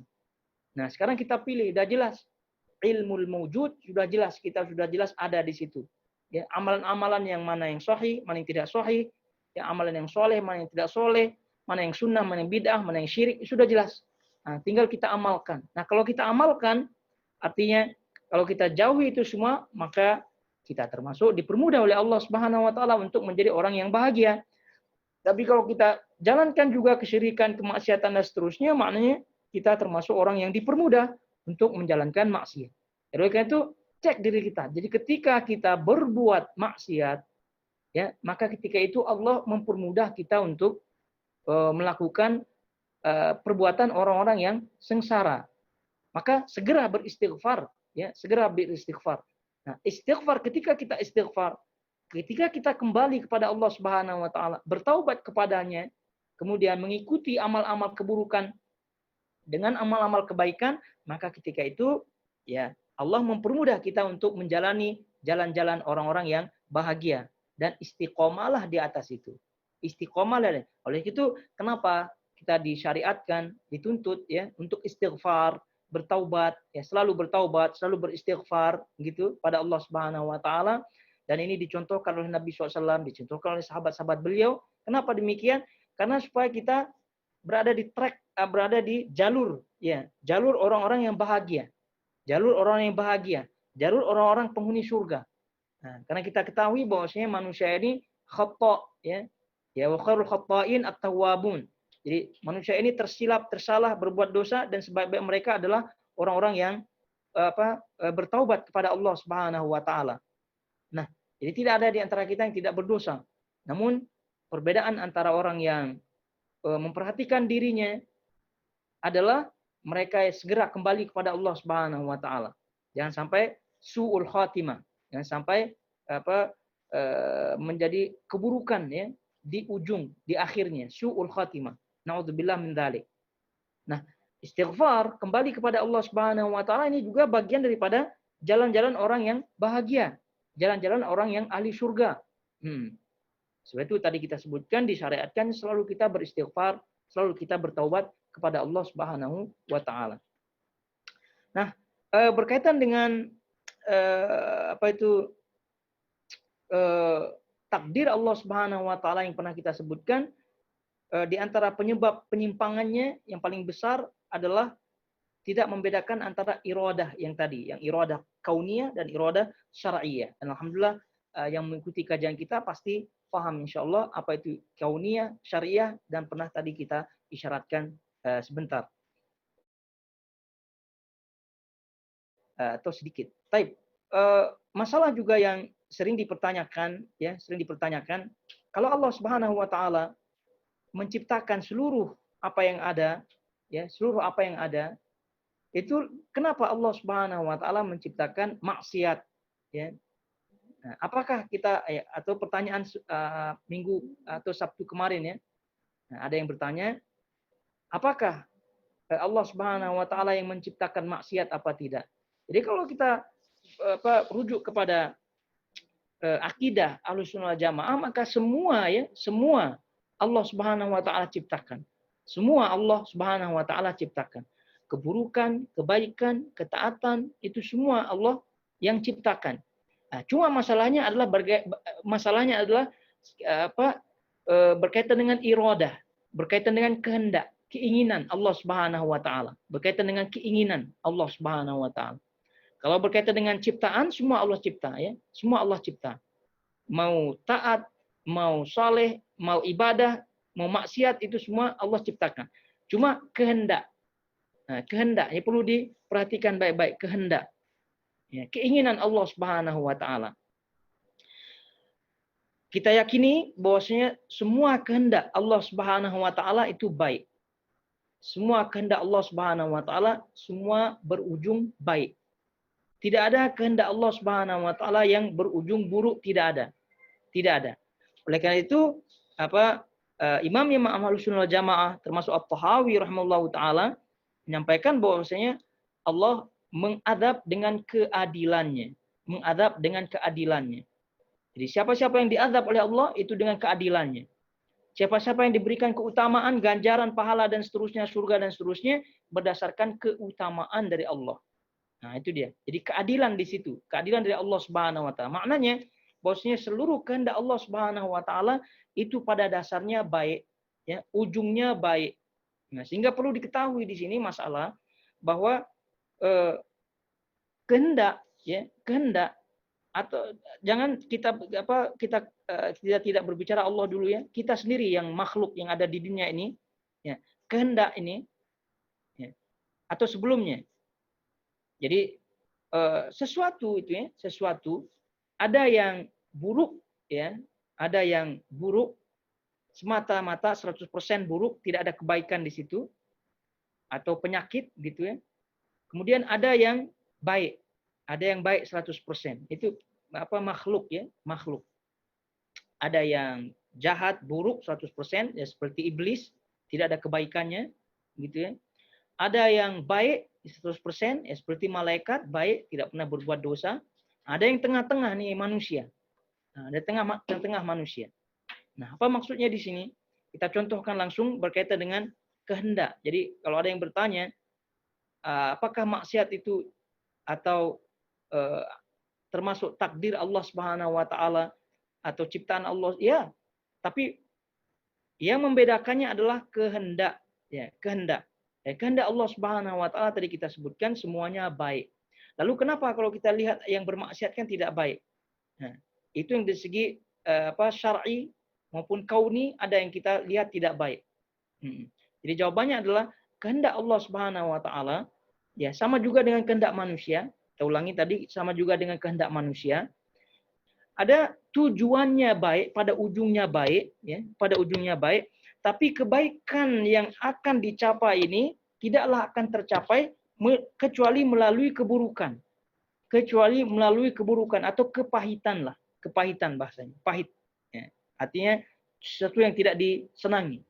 Nah, sekarang kita pilih, sudah jelas. Ilmul mawjud sudah jelas, kita sudah jelas ada di situ. Ya, amalan-amalan yang mana yang sahih, mana yang tidak sahih, ya, amalan yang soleh, mana yang tidak soleh, mana yang sunnah, mana yang bid'ah, mana yang syirik, sudah jelas. Nah, tinggal kita amalkan. Nah, kalau kita amalkan, artinya kalau kita jauhi itu semua, maka kita termasuk dipermudah oleh Allah Subhanahu wa taala untuk menjadi orang yang bahagia. Tapi kalau kita jalankan juga kesyirikan, kemaksiatan dan seterusnya, maknanya kita termasuk orang yang dipermudah untuk menjalankan maksiat. Oleh karena itu, cek diri kita. Jadi ketika kita berbuat maksiat, ya, maka ketika itu Allah mempermudah kita untuk melakukan perbuatan orang-orang yang sengsara. Maka segera beristighfar, ya, segera beristighfar. Nah, istighfar, ketika kita istighfar, ketika kita kembali kepada Allah Subhanahu wa taala, bertaubat kepadanya, kemudian mengikuti amal-amal keburukan dengan amal-amal kebaikan, maka ketika itu ya Allah mempermudah kita untuk menjalani jalan-jalan orang-orang yang bahagia dan istiqomahlah di atas itu. Istiqomahlah. Oleh itu kenapa kita disyariatkan, dituntut ya untuk istighfar, bertaubat, ya, selalu bertaubat, selalu beristighfar gitu pada Allah Subhanahu wa taala. Dan ini dicontohkan oleh Nabi SAW, dicontohkan oleh sahabat-sahabat beliau. Kenapa demikian? Karena supaya kita berada di track, berada di jalur, ya, jalur orang-orang yang bahagia. Jalur orang yang bahagia, jalur orang-orang penghuni surga. Nah, karena kita ketahui bahwasanya manusia ini khata', ya. Ya, wa khairul khata'in at-tawwabun. Jadi manusia ini tersilap, tersalah, berbuat dosa, dan sebaik-baik mereka adalah orang-orang yang bertaubat kepada Allah Subhanahu wa taala. Nah, jadi tidak ada di antara kita yang tidak berdosa. Namun perbedaan antara orang yang memperhatikan dirinya adalah mereka yang segera kembali kepada Allah Subhanahu wa taala. Jangan sampai suul khatimah, jangan sampai menjadi keburukan ya di ujung, di akhirnya, suul khatimah. Naudzubillah min dzalik. Nah, istighfar kembali kepada Allah Subhanahu wa taala ini juga bagian daripada jalan-jalan orang yang bahagia, jalan-jalan orang yang ahli surga. Sebab itu tadi kita sebutkan disyariatkan selalu kita beristighfar, selalu kita bertaubat kepada Allah Subhanahu wa taala. Nah, berkaitan dengan takdir Allah Subhanahu wa taala yang pernah kita sebutkan, di antara penyebab penyimpangannya yang paling besar adalah tidak membedakan antara iradah yang tadi, yang iradah kauniyah dan iradah syar'iyyah. Dan alhamdulillah yang mengikuti kajian kita pasti paham insyaallah apa itu kauniyah, syariah, dan pernah tadi kita isyaratkan sebentar. Atau sedikit. Taib. Masalah juga yang sering dipertanyakan, kalau Allah Subhanahu wa taala menciptakan seluruh apa yang ada, itu kenapa Allah Subhanahu wa taala menciptakan maksiat, ya? Nah, apakah kita atau pertanyaan minggu atau Sabtu kemarin ya. Nah, ada yang bertanya, apakah Allah Subhanahu wa taala yang menciptakan maksiat apa tidak? Jadi kalau kita rujuk kepada akidah Ahlussunnah wal Jamaah, maka semua Allah Subhanahu wa taala ciptakan. Semua Allah Subhanahu wa taala ciptakan. Keburukan, kebaikan, ketaatan, itu semua Allah yang ciptakan. Nah, cuma masalahnya adalah berkaitan dengan iradah, berkaitan dengan kehendak, keinginan Allah Subhanahu wa taala, berkaitan dengan keinginan Allah Subhanahu wa taala. Kalau berkaitan dengan ciptaan, semua Allah cipta ya. Semua Allah cipta. Mau taat, mau saleh, mau ibadah, mau maksiat, itu semua Allah ciptakan. Cuma kehendak. Nah, kehendak ini perlu diperhatikan baik-baik, kehendak. Ya, keinginan Allah Subhanahu wa taala. Kita yakini bahwasanya semua kehendak Allah Subhanahu wa taala itu baik. Semua kehendak Allah Subhanahu wa taala semua berujung baik. Tidak ada kehendak Allah Subhanahu wa taala yang berujung buruk, tidak ada. Tidak ada. Oleh karena itu, Imam Ahlussunnah wal Jamaah termasuk At-Tahawi rahimahullahu taala menyampaikan bahwasanya Allah mengadab dengan keadilannya, mengadab dengan keadilannya. Jadi siapa-siapa yang diadab oleh Allah itu dengan keadilannya. Siapa-siapa yang diberikan keutamaan, ganjaran, pahala dan seterusnya, surga dan seterusnya berdasarkan keutamaan dari Allah. Nah, itu dia. Jadi keadilan di situ, keadilan dari Allah Subhanahu wa taala. Maknanya bahwasanya seluruh kehendak Allah Subhanahu wa taala itu pada dasarnya baik, ya, ujungnya baik. Nah, sehingga perlu diketahui di sini masalah bahwa kehendak atau jangan kita tidak berbicara Allah dulu ya. Kita sendiri yang makhluk yang ada di dunia ini, ya, kehendak ini, ya, atau sebelumnya. Jadi sesuatu ada yang buruk ya, ada yang buruk semata-mata 100% buruk, tidak ada kebaikan di situ atau penyakit gitu ya. Kemudian ada yang baik 100%. Itu makhluk ya, makhluk. Ada yang jahat, buruk 100% ya seperti iblis, tidak ada kebaikannya gitu ya. Ada yang baik 100% ya seperti malaikat, baik, tidak pernah berbuat dosa. Ada yang tengah-tengah nih manusia. Nah, ada tengah manusia. Nah, apa maksudnya di sini? Kita contohkan langsung berkaitan dengan kehendak. Jadi kalau ada yang bertanya, apakah maksiat itu atau termasuk takdir Allah Subhanahu wa taala atau ciptaan Allah? Ya, tapi yang membedakannya adalah kehendak, ya, kehendak. Kehendak Allah Subhanahu wa taala tadi kita sebutkan semuanya baik. Lalu kenapa kalau kita lihat yang bermaksiat kan tidak baik? Nah, itu yang dari segi syar'i maupun kauni ada yang kita lihat tidak baik. Jadi jawabannya adalah kehendak Allah Subhanahu wa taala Ya, sama juga dengan kehendak manusia. Kita ulangi tadi, sama juga dengan kehendak manusia. Ada tujuannya baik, pada ujungnya baik, ya, pada ujungnya baik, tapi kebaikan yang akan dicapai ini tidaklah akan tercapai kecuali melalui keburukan. Kecuali melalui keburukan atau kepahitan lah. Kepahitan bahasanya, pahit. Ya. Artinya sesuatu yang tidak disenangi.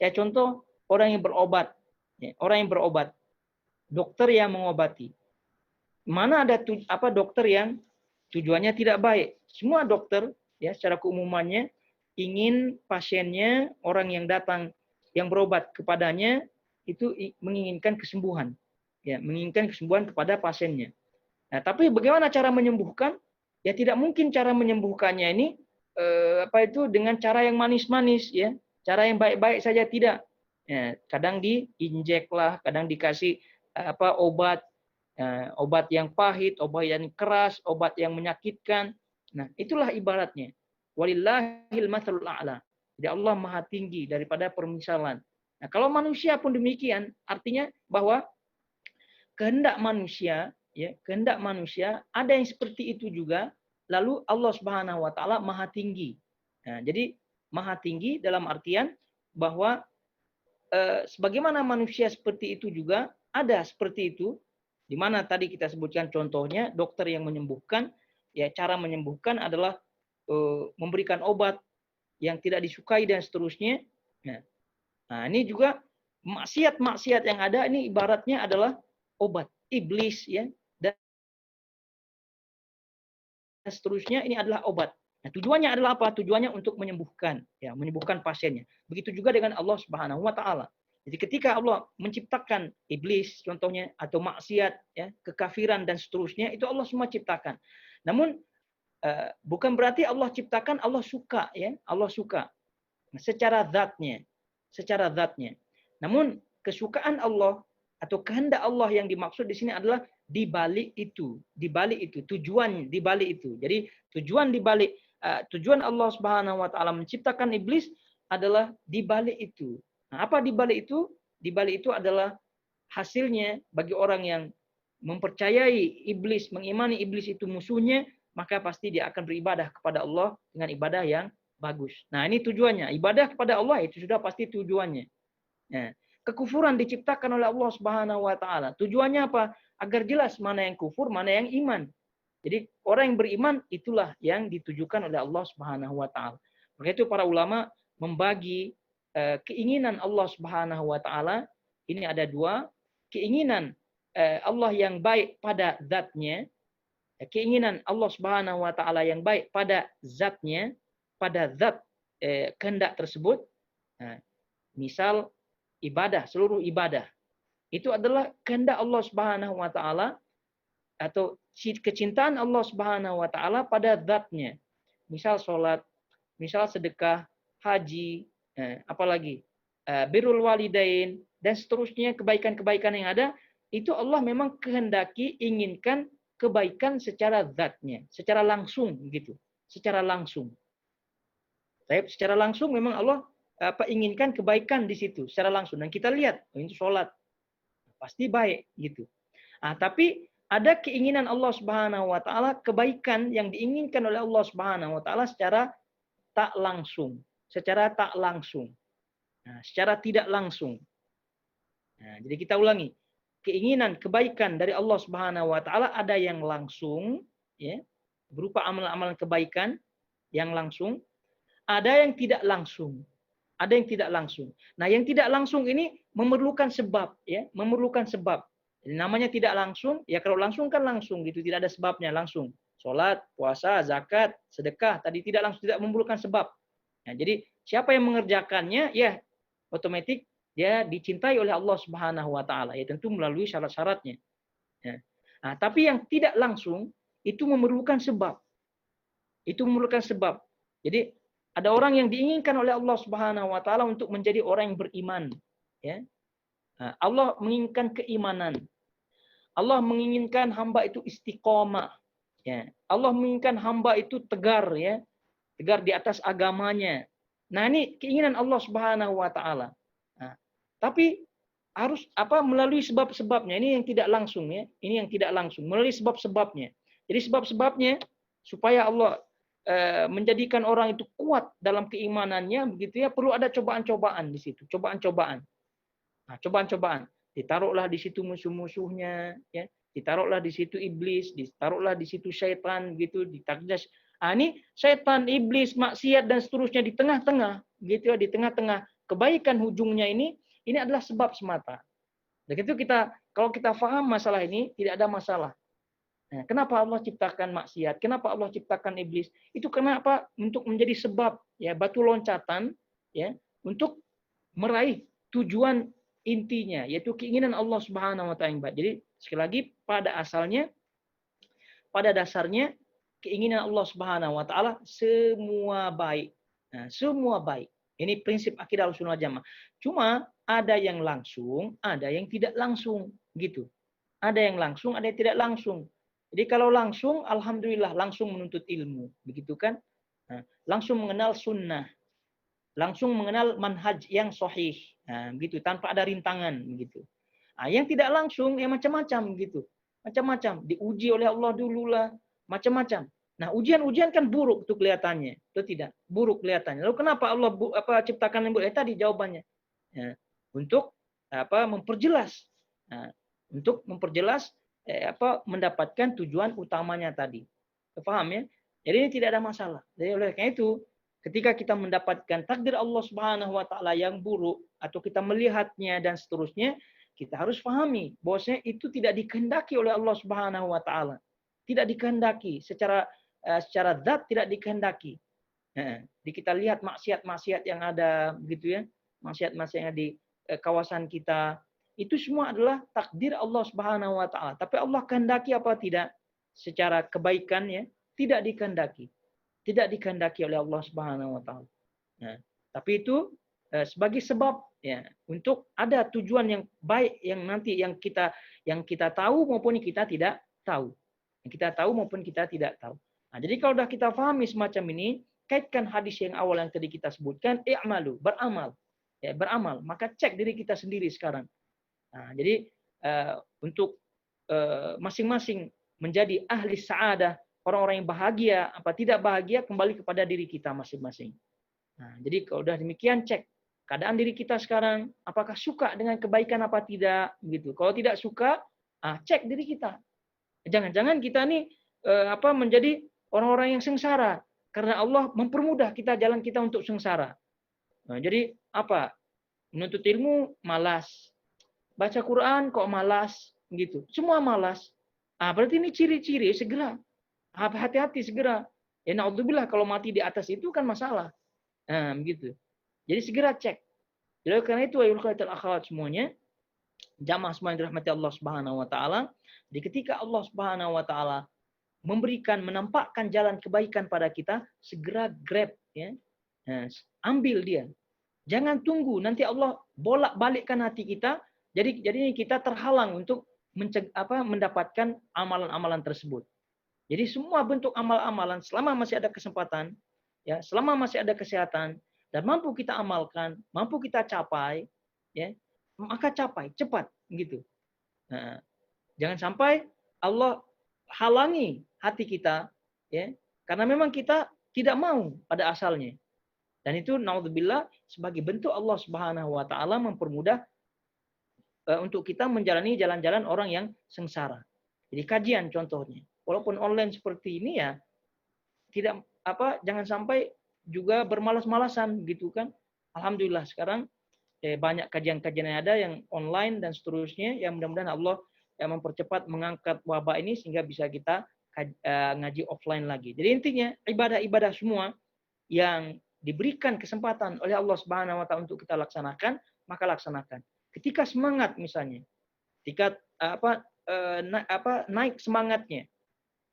Ya, contoh orang yang berobat. Ya, orang yang berobat. Dokter yang mengobati. Mana ada dokter yang tujuannya tidak baik. Semua dokter ya secara keumumannya ingin pasiennya, orang yang datang yang berobat kepadanya itu menginginkan kesembuhan. Ya, menginginkan kesembuhan kepada pasiennya. Nah, tapi bagaimana cara menyembuhkan? Ya tidak mungkin cara menyembuhkannya ini dengan cara yang manis-manis ya. Cara yang baik-baik saja tidak. Ya, kadang diinjek lah, kadang dikasih obat obat yang pahit, obat yang keras, obat yang menyakitkan. Nah, itulah ibaratnya. Walillahil matsalul a'la. Jadi Allah Maha tinggi daripada permisalan. Nah, kalau manusia pun demikian, artinya bahwa kehendak manusia, ya, kehendak manusia ada yang seperti itu juga, lalu Allah Subhanahu wa taala Maha tinggi. Nah, jadi Maha tinggi dalam artian bahwa sebagaimana manusia seperti itu juga ada seperti itu, di mana tadi kita sebutkan contohnya dokter yang menyembuhkan, ya cara menyembuhkan adalah memberikan obat yang tidak disukai dan seterusnya. Nah, ini juga maksiat-maksiat yang ada ini ibaratnya adalah obat iblis ya dan seterusnya ini adalah obat. Nah, tujuannya adalah apa? Tujuannya untuk menyembuhkan, ya, menyembuhkan pasiennya. Begitu juga dengan Allah Subhanahu wa taala. Jadi ketika Allah menciptakan iblis contohnya atau maksiat ya, kekafiran dan seterusnya itu Allah semua ciptakan. Namun bukan berarti Allah ciptakan Allah suka ya, Allah suka secara zatnya, secara zatnya. Namun kesukaan Allah atau kehendak Allah yang dimaksud di sini adalah di balik itu, tujuan di balik itu. Jadi tujuan di balik tujuan Allah Subhanahu wa taala menciptakan iblis adalah di balik itu. Nah, apa di balik itu? Di balik itu adalah hasilnya bagi orang yang mempercayai iblis, mengimani iblis itu musuhnya, maka pasti dia akan beribadah kepada Allah dengan ibadah yang bagus. Nah, ini tujuannya. Ibadah kepada Allah itu sudah pasti tujuannya. Nah, kekufuran diciptakan oleh Allah Subhanahu wa taala. Tujuannya apa? Agar jelas mana yang kufur, mana yang iman. Jadi orang yang beriman itulah yang ditujukan oleh Allah Subhanahu wa taala. Maka itu para ulama membagi keinginan Allah Subhanahu wa taala ini ada dua, keinginan Allah yang baik pada zatnya, keinginan Allah Subhanahu wa taala yang baik pada zatnya, pada zat kehendak tersebut. Nah, misal ibadah, seluruh ibadah itu adalah kehendak Allah Subhanahu wa taala atau kecintaan Allah Subhanahu wa taala pada zatnya. Misal salat, misal sedekah, haji, apalagi birrul walidain dan seterusnya kebaikan-kebaikan yang ada itu Allah memang kehendaki inginkan kebaikan secara zatnya, secara langsung gitu, secara langsung. Tapi secara langsung memang Allah inginkan kebaikan di situ secara langsung dan kita lihat itu sholat pasti baik gitu. Nah, tapi ada keinginan Allah Subhanahu wa taala kebaikan yang diinginkan oleh Allah Subhanahu wa taala secara tak langsung, secara tak langsung. Nah, secara tidak langsung. Nah, jadi kita ulangi. Keinginan kebaikan dari Allah Subhanahu wa taala ada yang langsung ya, berupa amalan-amalan kebaikan yang langsung, ada yang tidak langsung. Ada yang tidak langsung. Nah, yang tidak langsung ini memerlukan sebab ya, memerlukan sebab. Jadi, namanya tidak langsung, ya kalau langsung kan langsung gitu, tidak ada sebabnya langsung. Salat, puasa, zakat, sedekah tadi tidak langsung, tidak memerlukan sebab. Nah, jadi siapa yang mengerjakannya ya otomatis dia dicintai oleh Allah Subhanahu wa taala ya tentu melalui syarat-syaratnya. Ya. Nah, tapi yang tidak langsung itu memerlukan sebab. Itu memerlukan sebab. Jadi ada orang yang diinginkan oleh Allah Subhanahu wa taala untuk menjadi orang yang beriman, ya. Nah, Allah menginginkan keimanan. Allah menginginkan hamba itu istiqomah, ya. Allah menginginkan hamba itu tegar ya. Tegar di atas agamanya. Nah, ini keinginan Allah Subhanahu wa taala. Nah, tapi harus melalui sebab-sebabnya. Ini yang tidak langsung ya. Ini yang tidak langsung melalui sebab-sebabnya. Jadi sebab-sebabnya supaya Allah menjadikan orang itu kuat dalam keimanannya begitu ya, perlu ada cobaan-cobaan di situ, cobaan-cobaan. Nah, cobaan-cobaan. Ditaruhlah di situ musuh-musuhnya ya. Ditaruhlah di situ iblis, ditaruhlah di situ syaitan gitu, ditakdas. Ini syaitan, iblis, maksiat dan seterusnya di tengah-tengah gitu ya, di tengah-tengah. Kebaikan ujungnya ini adalah sebab semata. Begitu kalau kita paham masalah ini, tidak ada masalah. Nah, kenapa Allah ciptakan maksiat? Kenapa Allah ciptakan iblis? Itu kenapa? Untuk menjadi sebab ya, batu loncatan ya, untuk meraih tujuan intinya, yaitu keinginan Allah Subhanahu wa taala. Jadi sekali lagi pada dasarnya keinginan Allah Subhanahu wa taala semua baik. Nah, semua baik. Ini prinsip akidah Ahlussunnah wal Jamaah. Cuma ada yang langsung, ada yang tidak langsung gitu. Ada yang langsung, ada yang tidak langsung. Jadi kalau langsung, alhamdulillah langsung menuntut ilmu, begitu kan? Nah, langsung mengenal sunnah, langsung mengenal manhaj yang sahih, nah, begitu tanpa ada rintangan, begitu. Nah, yang tidak langsung ya macam-macam gitu, macam-macam diuji oleh Allah dulu lah, macam-macam. Nah, ujian-ujian kan buruk tuh kelihatannya, itu tidak buruk kelihatannya. Lalu kenapa Allah ciptakan yang buruk? Tadi jawabannya, ya, untuk memperjelas, nah, untuk memperjelas mendapatkan tujuan utamanya tadi. Paham ya? Jadi ini tidak ada masalah. Jadi oleh karena itu, ketika kita mendapatkan takdir Allah Subhanahu wa taala yang buruk atau kita melihatnya dan seterusnya, kita harus pahami bahwasanya itu tidak dikehendaki oleh Allah Subhanahu wa taala. Tidak dikehendaki secara zat, tidak dikehendaki. Jadi kita lihat maksiat-maksiat yang ada begitu ya, maksiat-maksiat yang di kawasan kita, itu semua adalah takdir Allah Subhanahu wa taala. Tapi Allah kehendaki apa tidak? Secara kebaikan ya, tidak dikehendaki. Tidak dikehendaki oleh Allah Subhanahu wa taala. Nah, tapi itu sebagai sebab ya, untuk ada tujuan yang baik yang nanti yang kita tahu maupun kita tidak tahu. Yang kita tahu maupun kita tidak tahu. Nah, jadi kalau sudah kita pahami semacam ini, kaitkan hadis yang awal yang tadi kita sebutkan, i'malu, beramal. Ya, beramal. Maka cek diri kita sendiri sekarang. Nah, jadi untuk masing-masing menjadi ahli sa'adah, orang-orang yang bahagia, apa tidak bahagia, kembali kepada diri kita masing-masing. Nah, jadi kalau sudah demikian, cek keadaan diri kita sekarang, apakah suka dengan kebaikan apa tidak, gitu. Kalau tidak suka, cek diri kita. Jangan-jangan kita nih menjadi orang-orang yang sengsara, karena Allah mempermudah kita jalan kita untuk sengsara. Nah, jadi menuntut ilmu malas, baca Quran kok malas, gitu. Semua malas. Berarti ini ciri-ciri segera. Hati-hati segera. Ya naudzubillah kalau mati di atas itu kan masalah. Nah, begitu. Jadi segera cek. Jadi karena itu ayol khairal akhwat semuanya, jamaah semua yang dirahmati Allah Subhanahu wa taala, jadi ketika Allah Subhanahu wa taala menampakkan jalan kebaikan pada kita, segera grab ya. Nah, ambil dia. Jangan tunggu nanti Allah bolak-balikkan hati kita. Jadi kita terhalang untuk mendapatkan amalan-amalan tersebut. Jadi semua bentuk amal-amalan selama masih ada kesempatan, ya, selama masih ada kesehatan dan mampu kita amalkan, mampu kita capai, ya, maka capai cepat gitu. Nah, jangan sampai Allah halangi hati kita, ya, karena memang kita tidak mau pada asalnya. Dan itu naudzubillah sebagai bentuk Allah Subhanahu wa taala mempermudah untuk kita menjalani jalan-jalan orang yang sengsara. Jadi kajian contohnya. Walaupun online seperti ini ya tidak jangan sampai juga bermalas-malasan gitu kan. Alhamdulillah sekarang banyak kajian-kajian yang ada yang online dan seterusnya, yang mudah-mudahan Allah mempercepat mengangkat wabah ini sehingga bisa kita ngaji offline lagi. Jadi intinya ibadah-ibadah semua yang diberikan kesempatan oleh Allah Subhanahu wa taala untuk kita laksanakan, maka laksanakan. Ketika semangat misalnya, ketika naik semangatnya,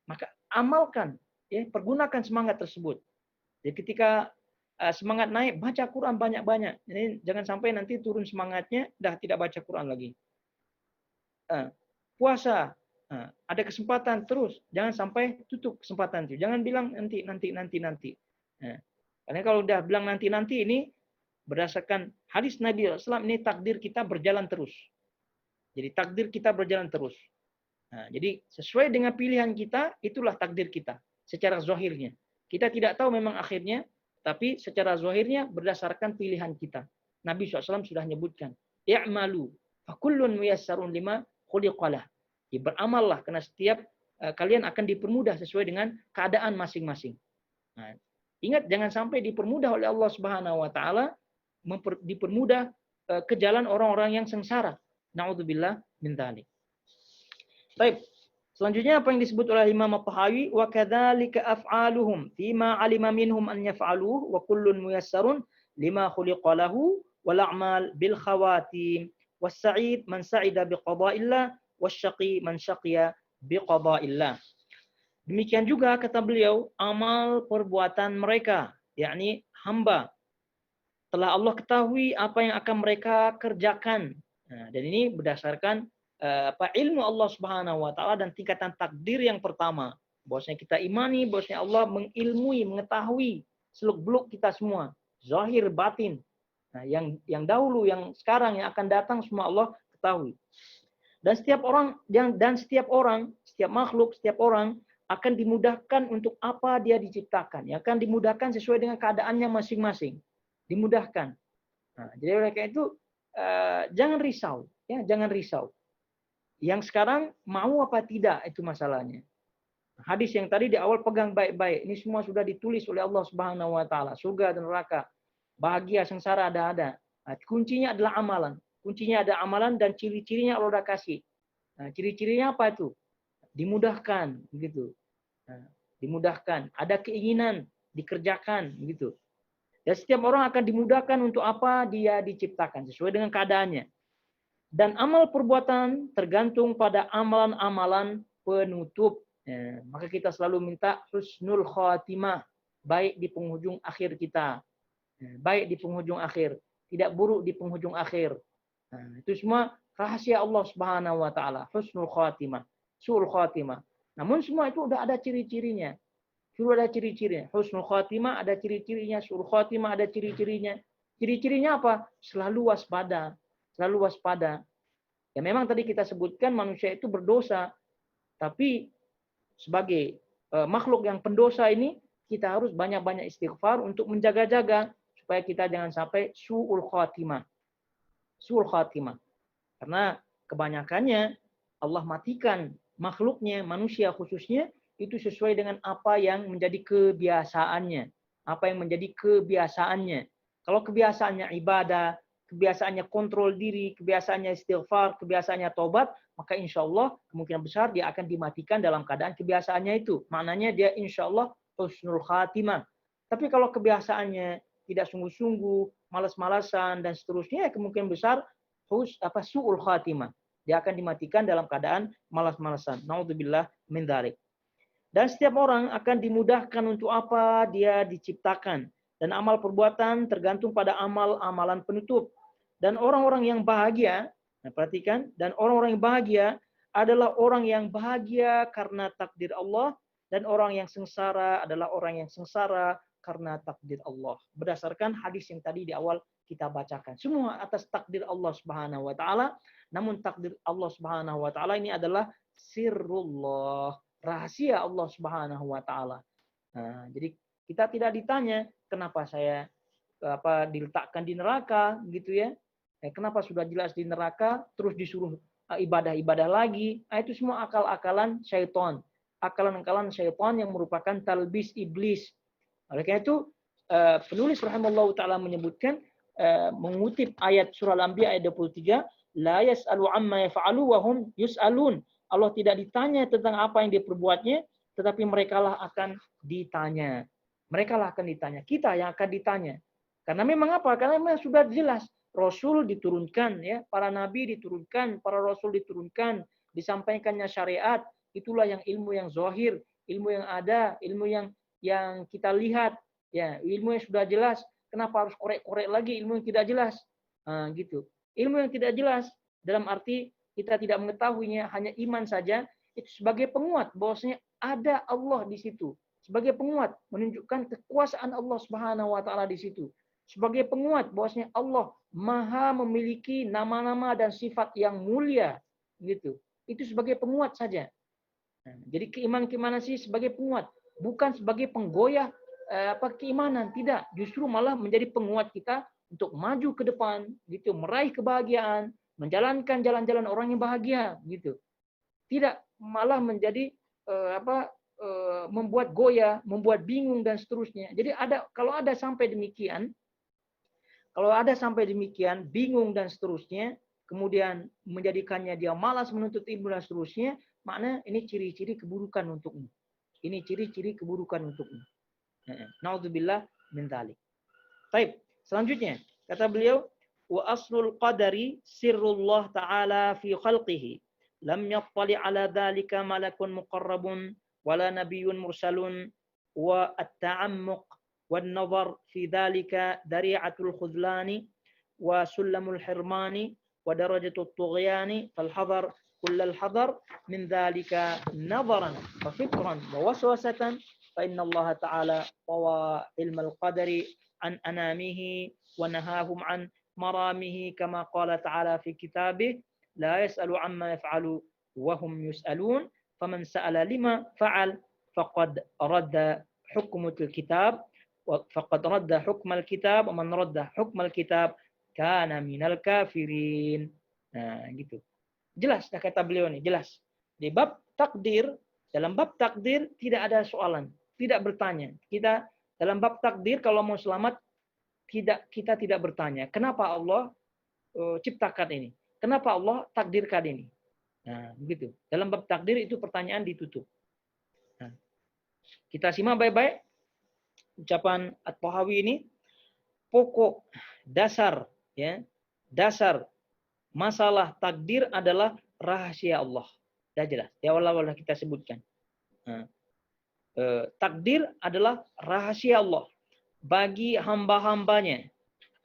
maka amalkan, ya, pergunakan semangat tersebut. Jadi ketika semangat naik, baca Quran banyak-banyak. Jadi jangan sampai nanti turun semangatnya, dah tidak baca Quran lagi. Puasa, ada kesempatan terus, jangan sampai tutup kesempatan itu. Jangan bilang nanti. Karena kalau udah bilang nanti ini berdasarkan hadis Nabi SAW, ini takdir kita berjalan terus. Jadi takdir kita berjalan terus. Nah, jadi sesuai dengan pilihan kita, itulah takdir kita secara zahirnya. Kita tidak tahu memang akhirnya, tapi secara zahirnya berdasarkan pilihan kita. Nabi SAW sudah menyebutkan, i'malu fakullun muyassarun lima khuliqalah. Ya, beramallah karena setiap kalian akan dipermudah sesuai dengan keadaan masing-masing. Nah, ingat jangan sampai dipermudah oleh Allah Subhanahu wa taala, dipermudah ke jalan orang-orang yang sengsara. Na'udzubillah min dzalik. Baik. Selanjutnya apa yang disebut oleh Imam At-Tahawi, wa kadzalika af'aluhum fima 'alima minhum an yaf'aluhu wa kullun muyassarun lima khuliqa lahu wal a'mal bil khawatim was sa'id man sa'ida bi qada'illah wasyaqi man syaqiya biqada'illah. Demikian juga kata beliau, amal perbuatan mereka, yakni hamba, telah Allah ketahui apa yang akan mereka kerjakan. Nah, dan ini berdasarkan ilmu Allah Subhanahu wa taala dan tingkatan takdir yang pertama. Bahwasanya kita imani bahwasanya Allah mengilmui, mengetahui seluk-beluk kita semua, zahir batin. Nah, yang dahulu, yang sekarang, yang akan datang semua Allah ketahui. Dan setiap orang, setiap makhluk, setiap orang akan dimudahkan untuk apa dia diciptakan. Ya, akan dimudahkan sesuai dengan keadaannya masing-masing. Dimudahkan. Nah, jadi oleh karena itu jangan risau, ya, jangan risau. Yang sekarang mau apa tidak itu masalahnya. Hadis yang tadi di awal pegang baik-baik. Ini semua sudah ditulis oleh Allah Subhanahu wa taala. Surga dan neraka, bahagia, sengsara ada. Nah, kuncinya adalah amalan. Kuncinya ada amalan dan ciri-cirinya Allah udah kasih. Nah, ciri-cirinya apa itu? Dimudahkan, gitu. Nah, dimudahkan, ada keinginan dikerjakan, gitu. Dan setiap orang akan dimudahkan untuk apa dia diciptakan sesuai dengan keadaannya. Dan amal perbuatan tergantung pada amalan-amalan penutup. Ya, maka kita selalu minta husnul khatimah, baik di penghujung akhir kita. Ya, baik di penghujung akhir, tidak buruk di penghujung akhir. Nah, itu semua rahasia Allah Subhanahu wa taala, husnul khatimah, su'ul khatimah. Namun semua itu udah ada ciri-cirinya. Sudah ada ciri-cirinya. Husnul khatimah ada ciri-cirinya, su'ul khatimah ada ciri-cirinya. Ciri-cirinya apa? Selalu waspada. Selalu waspada. Ya memang tadi kita sebutkan manusia itu berdosa, tapi sebagai makhluk yang pendosa ini kita harus banyak-banyak istighfar untuk menjaga-jaga supaya kita jangan sampai su'ul khatimah. Su'ul khatimah. Karena kebanyakannya Allah matikan makhluknya, manusia khususnya, itu sesuai dengan apa yang menjadi kebiasaannya. Apa yang menjadi kebiasaannya. Kalau kebiasaannya ibadah, kebiasaannya kontrol diri, kebiasaannya istighfar, kebiasaannya tobat, maka insya Allah kemungkinan besar dia akan dimatikan dalam keadaan kebiasaannya itu. Maknanya dia insya Allah husnul khatimah. Tapi kalau kebiasaannya tidak sungguh-sungguh, malas-malasan dan seterusnya, kemungkinan besar su'ul khatimah. Dia akan dimatikan dalam keadaan malas-malasan. Naudzubillah min dzalik. Dan setiap orang akan dimudahkan untuk apa dia diciptakan. Dan amal perbuatan tergantung pada amal-amalan penutup. Dan orang-orang yang bahagia, nah perhatikan, dan orang-orang yang bahagia adalah orang yang bahagia karena takdir Allah, dan orang yang sengsara adalah orang yang sengsara karena takdir Allah. Berdasarkan hadis yang tadi di awal kita bacakan. Semua atas takdir Allah Subhanahu wa taala, namun takdir Allah Subhanahu wa taala ini adalah sirrullah, rahasia Allah Subhanahu wa taala. Nah, jadi kita tidak ditanya kenapa saya diletakkan di neraka gitu ya. Kenapa sudah jelas di neraka terus disuruh ibadah-ibadah lagi? Nah, itu semua akal-akalan syaitan. Akalan-akalan syaitan yang merupakan talbis iblis. Oleh karena itu penulis rahimallahu taala menyebutkan mengutip ayat surah Al-Anbiya ayat 23, la yas'alu amma yaf'alu wa hum yus'alun. Allah tidak ditanya tentang apa yang dia perbuatnya, tetapi merekalah akan ditanya. Merekalah akan ditanya. Kita yang akan ditanya. Karena memang apa? Karena memang sudah jelas. Rasul diturunkan, ya, para nabi diturunkan, para rasul diturunkan, disampaikannya syariat. Itulah yang ilmu yang zahir, ilmu yang ada, ilmu yang kita lihat, ya, ilmu yang sudah jelas. Kenapa harus korek-korek lagi ilmu yang tidak jelas? Nah, gitu. Ilmu yang tidak jelas dalam arti kita tidak mengetahuinya, hanya iman saja, itu sebagai penguat bahwasanya ada Allah di situ. Sebagai penguat menunjukkan kekuasaan Allah Subhanahu wa taala di situ. Sebagai penguat bahwasanya Allah Maha memiliki nama-nama dan sifat yang mulia, gitu. Itu sebagai penguat saja. Nah, jadi keimanan sih sebagai penguat, bukan sebagai penggoyah keimanan, tidak. Justru malah menjadi penguat kita untuk maju ke depan, gitu, meraih kebahagiaan, menjalankan jalan-jalan orang yang bahagia, gitu. Tidak malah menjadi membuat goyah, membuat bingung dan seterusnya. Jadi kalau ada sampai demikian, bingung dan seterusnya, kemudian menjadikannya dia malas menuntut ilmu dan seterusnya, makna ini ciri-ciri keburukan untukmu. Ini ciri-ciri keburukan untukmu. Naudzubillah min dzalik. Baik, selanjutnya kata beliau, wa aslul qadari sirrullah ta'ala fi khalqihi. Lam yattali ala dzalika malakun muqarrabun wala nabiyyun mursalun wa at-ta'ammuq والنظر في ذلك ذريعة الخذلان وسلم الحرمان ودرجة الطغيان فالحذر كل الحذر من ذلك نظرا وفكرا ووسوسة فإن الله تعالى طوى علم القدر عن أنامه ونهاهم عن مرامه كما قال تعالى في كتابه لا يسأل عما يفعل وهم يسألون فمن سأل لما فعل فقد رد حكم الكتاب faqad radda hukmal kitab wa man radda hukmal kitab kana minal kafirin. Nah, gitu. Jelas dah kata beliau nih, jelas. Di bab takdir, dalam bab takdir tidak ada soalan, tidak bertanya. Kita dalam bab takdir kalau mau selamat kita tidak bertanya, kenapa Allah ciptakan ini? Kenapa Allah takdirkan ini? Nah, begitu. Dalam bab takdir itu pertanyaan ditutup. Nah, kita simak baik-baik ucapan At-Tahawi ini. Pokok dasar dasar masalah takdir adalah rahasia Allah. Sudah jelas. Di awal-awal kita sebutkan. Takdir adalah rahasia Allah bagi hamba-hambanya.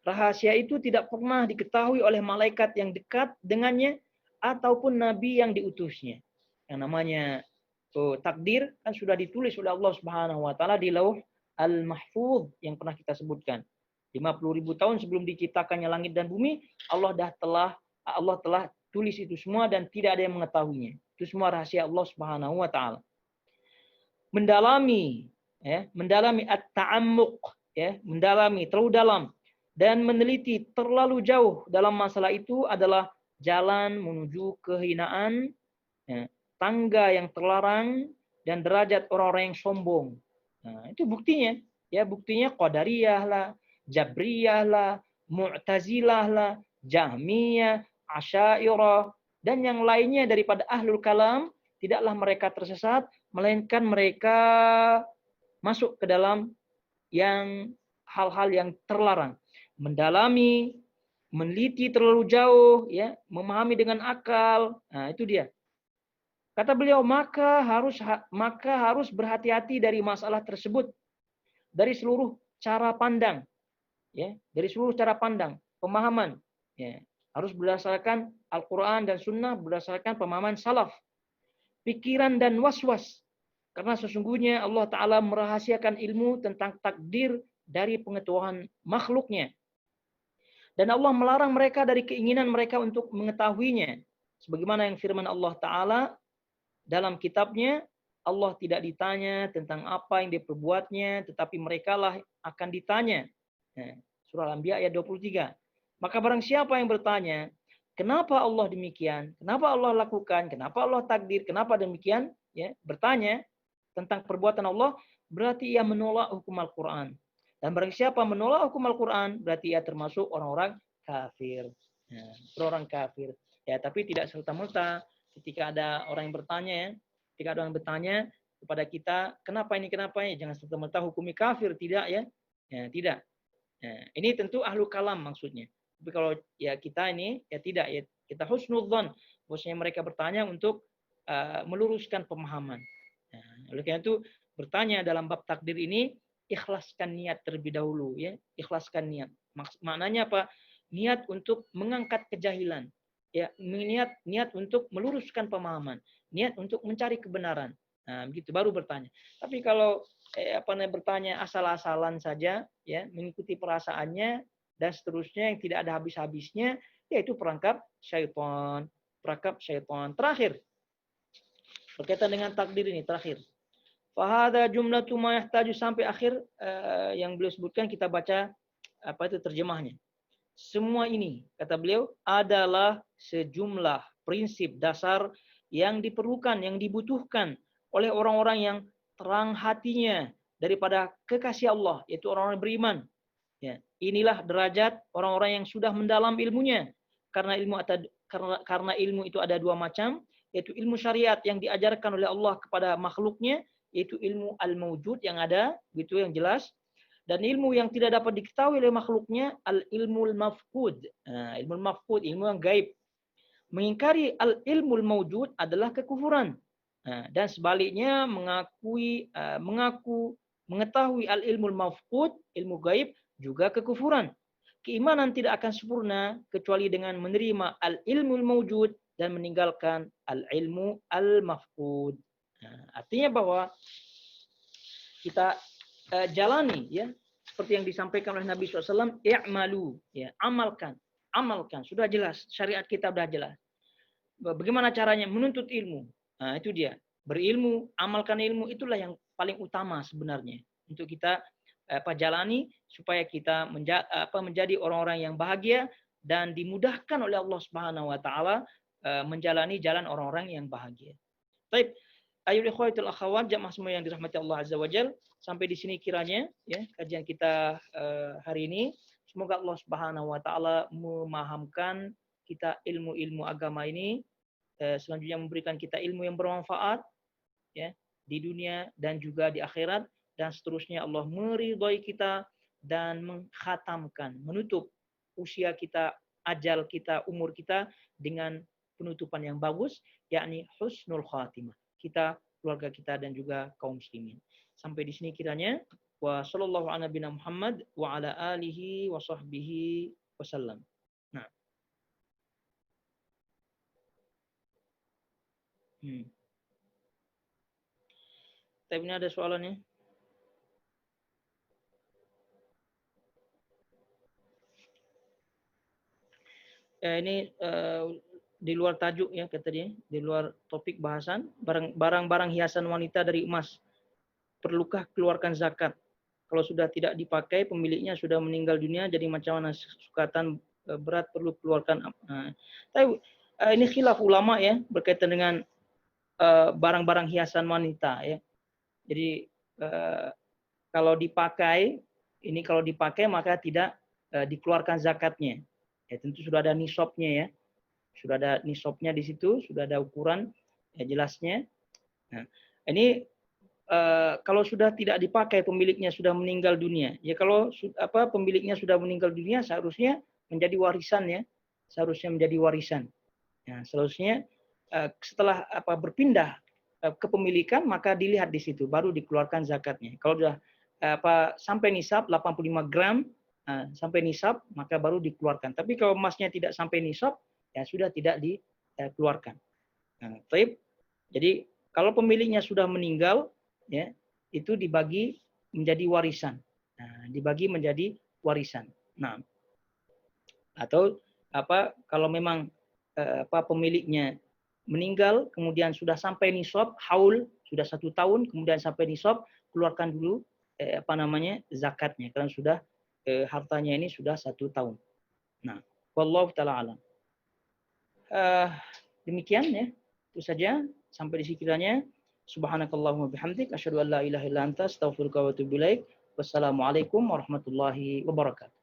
Rahasia itu tidak pernah diketahui oleh malaikat yang dekat dengannya ataupun nabi yang diutusnya. Yang namanya takdir kan sudah ditulis oleh Allah Subhanahu wa taala di Lauh Al-Mahfuz yang pernah kita sebutkan. 50.000 tahun sebelum diciptakannya langit dan bumi, Allah telah tulis itu semua dan tidak ada yang mengetahuinya. Itu semua rahasia Allah Subhanahu wa taala. Mendalami at-ta'ammuq, mendalami terlalu dalam dan meneliti terlalu jauh dalam masalah itu adalah jalan menuju kehinaan, tangga yang terlarang dan derajat orang-orang yang sombong. Nah, itu buktinya. Buktinya Qadariyah lah, Jabriyah lah, Mu'tazilah lah, Jahmiyah, Asy'ariyah, dan yang lainnya daripada Ahlul Kalam, tidaklah mereka tersesat, melainkan mereka masuk ke dalam yang hal-hal yang terlarang. Mendalami, meneliti terlalu jauh, memahami dengan akal. Nah, itu dia. Kata beliau, maka harus berhati-hati dari masalah tersebut dari seluruh cara pandang, dari seluruh cara pandang, pemahaman, harus berdasarkan Al-Quran dan Sunnah, berdasarkan pemahaman salaf, pikiran dan was-was, karena sesungguhnya Allah Taala merahasiakan ilmu tentang takdir dari pengetahuan makhluknya, dan Allah melarang mereka dari keinginan mereka untuk mengetahuinya, sebagaimana yang firman Allah Taala dalam kitabnya, Allah tidak ditanya tentang apa yang diperbuatnya, tetapi mereka lah akan ditanya. Surah Al-Anbiya ayat 23. Maka barang siapa yang bertanya, kenapa Allah demikian? Kenapa Allah lakukan? Kenapa Allah takdir? Kenapa demikian? Bertanya tentang perbuatan Allah, berarti ia menolak hukum Al-Quran. Dan barang siapa menolak hukum Al-Quran, berarti ia termasuk orang-orang kafir. Orang kafir. Tapi tidak serta-merta. Ketika ada orang yang bertanya, kepada kita, kenapa ini, jangan serta-merta hukumi kafir, tidak tidak. Ini tentu ahlu kalam maksudnya. Tapi kalau kita ini tidak, kita husnudzon, bosnya mereka bertanya untuk meluruskan pemahaman. Oleh karena itu bertanya dalam bab takdir ini, ikhlaskan niat terlebih dahulu, ikhlaskan niat. Maknanya apa? Niat untuk mengangkat kejahilan. Niat untuk meluruskan pemahaman, niat untuk mencari kebenaran. Nah, begitu baru bertanya. Tapi kalau bertanya asal-asalan saja, mengikuti perasaannya dan seterusnya yang tidak ada habis-habisnya, yaitu perangkap syaitan. perangkap syaitan. Terakhir, berkaitan dengan takdir ini terakhir. Fahada jumlatu ma yahtaju sampai akhir yang beliau sebutkan, kita baca apa itu terjemahnya. Semua ini, kata beliau, adalah sejumlah prinsip dasar yang diperlukan, yang dibutuhkan oleh orang-orang yang terang hatinya daripada kekasih Allah, yaitu orang-orang beriman. Ya, inilah derajat orang-orang yang sudah mendalam ilmunya. Karena ilmu itu ada dua macam, yaitu ilmu syariat yang diajarkan oleh Allah kepada makhluknya, yaitu ilmu al-mawjud yang ada, gitu yang jelas. Dan ilmu yang tidak dapat diketahui oleh makhluknya, al-ilmul mafqud. Ilmu mafqud, ilmu yang gaib. Mengingkari al-ilmul mawjud adalah kekufuran. Dan sebaliknya mengetahui al-ilmul mafqud, ilmu gaib, juga kekufuran. Keimanan tidak akan sempurna kecuali dengan menerima al-ilmul mawjud dan meninggalkan al-ilmu al-mafqud. Artinya bahwa kita jalani, ya, seperti yang disampaikan oleh Nabi SAW, i'malu, ya, amalkan, sudah jelas, syariat kita sudah jelas. Bagaimana caranya menuntut ilmu? Nah, itu dia, berilmu, amalkan ilmu, itulah yang paling utama sebenarnya untuk kita jalani supaya kita menjadi orang-orang yang bahagia dan dimudahkan oleh Allah Subhanahu wa taala menjalani jalan orang-orang yang bahagia. Baik, ayyuhal ikhwatul akhwat, jamaah semua yang dirahmati Allah Azza wa Jalla, sampai di sini kiranya ya kajian kita hari ini. Semoga Allah Subhanahu wa taala memahamkan kita ilmu-ilmu agama ini, selanjutnya memberikan kita ilmu yang bermanfaat ya di dunia dan juga di akhirat, dan seterusnya Allah meridhai kita dan mengkhatamkan, menutup usia kita, ajal kita, umur kita dengan penutupan yang bagus, yakni husnul khatimah. Kita, keluarga kita, dan juga kaum muslimin. Sampai di sini kiranya. Wa sallallahu ala nabiyina Muhammad wa ala alihi wa sahbihi wasallam. Nah. Tapi ini ada soalannya. Ini di luar tajuk ya, kata dia, di luar topik bahasan, barang-barang hiasan wanita dari emas, perlukah keluarkan zakat? Kalau sudah tidak dipakai, pemiliknya sudah meninggal dunia, jadi macam mana, sukatan berat perlu keluarkan? Tapi ini khilaf ulama ya berkaitan dengan barang-barang hiasan wanita ya. Jadi kalau dipakai maka tidak dikeluarkan zakatnya. Ya, tentu sudah ada nisabnya ya. Sudah ada nisabnya di situ, sudah ada ukuran ya, jelasnya. Nah, ini kalau sudah tidak dipakai, pemiliknya sudah meninggal dunia. Ya kalau pemiliknya sudah meninggal dunia, seharusnya menjadi warisan ya. Seharusnya menjadi warisan. Ya, seharusnya setelah berpindah kepemilikan, maka dilihat di situ baru dikeluarkan zakatnya. Kalau sudah sampai nisab 85 gram sampai nisab, maka baru dikeluarkan. Tapi kalau emasnya tidak sampai nisab, ya sudah tidak dikeluarkan. Nah, jadi kalau pemiliknya sudah meninggal, ya itu dibagi menjadi warisan. Nah, dibagi menjadi warisan. Nah, atau kalau memang pemiliknya meninggal, kemudian sudah sampai nisab, haul sudah 1 tahun, kemudian sampai nisab, keluarkan dulu zakatnya, karena sudah hartanya ini sudah 1 tahun. Nah, wallahu taala alam. Demikian ya, itu saja sampai di sekiranya. Subhanakallahumma bihamdik, asyhadu an la ilaha illa anta, astaghfiruka wa atubu ilaik. Wassalamualaikum warahmatullahi wabarakatuh.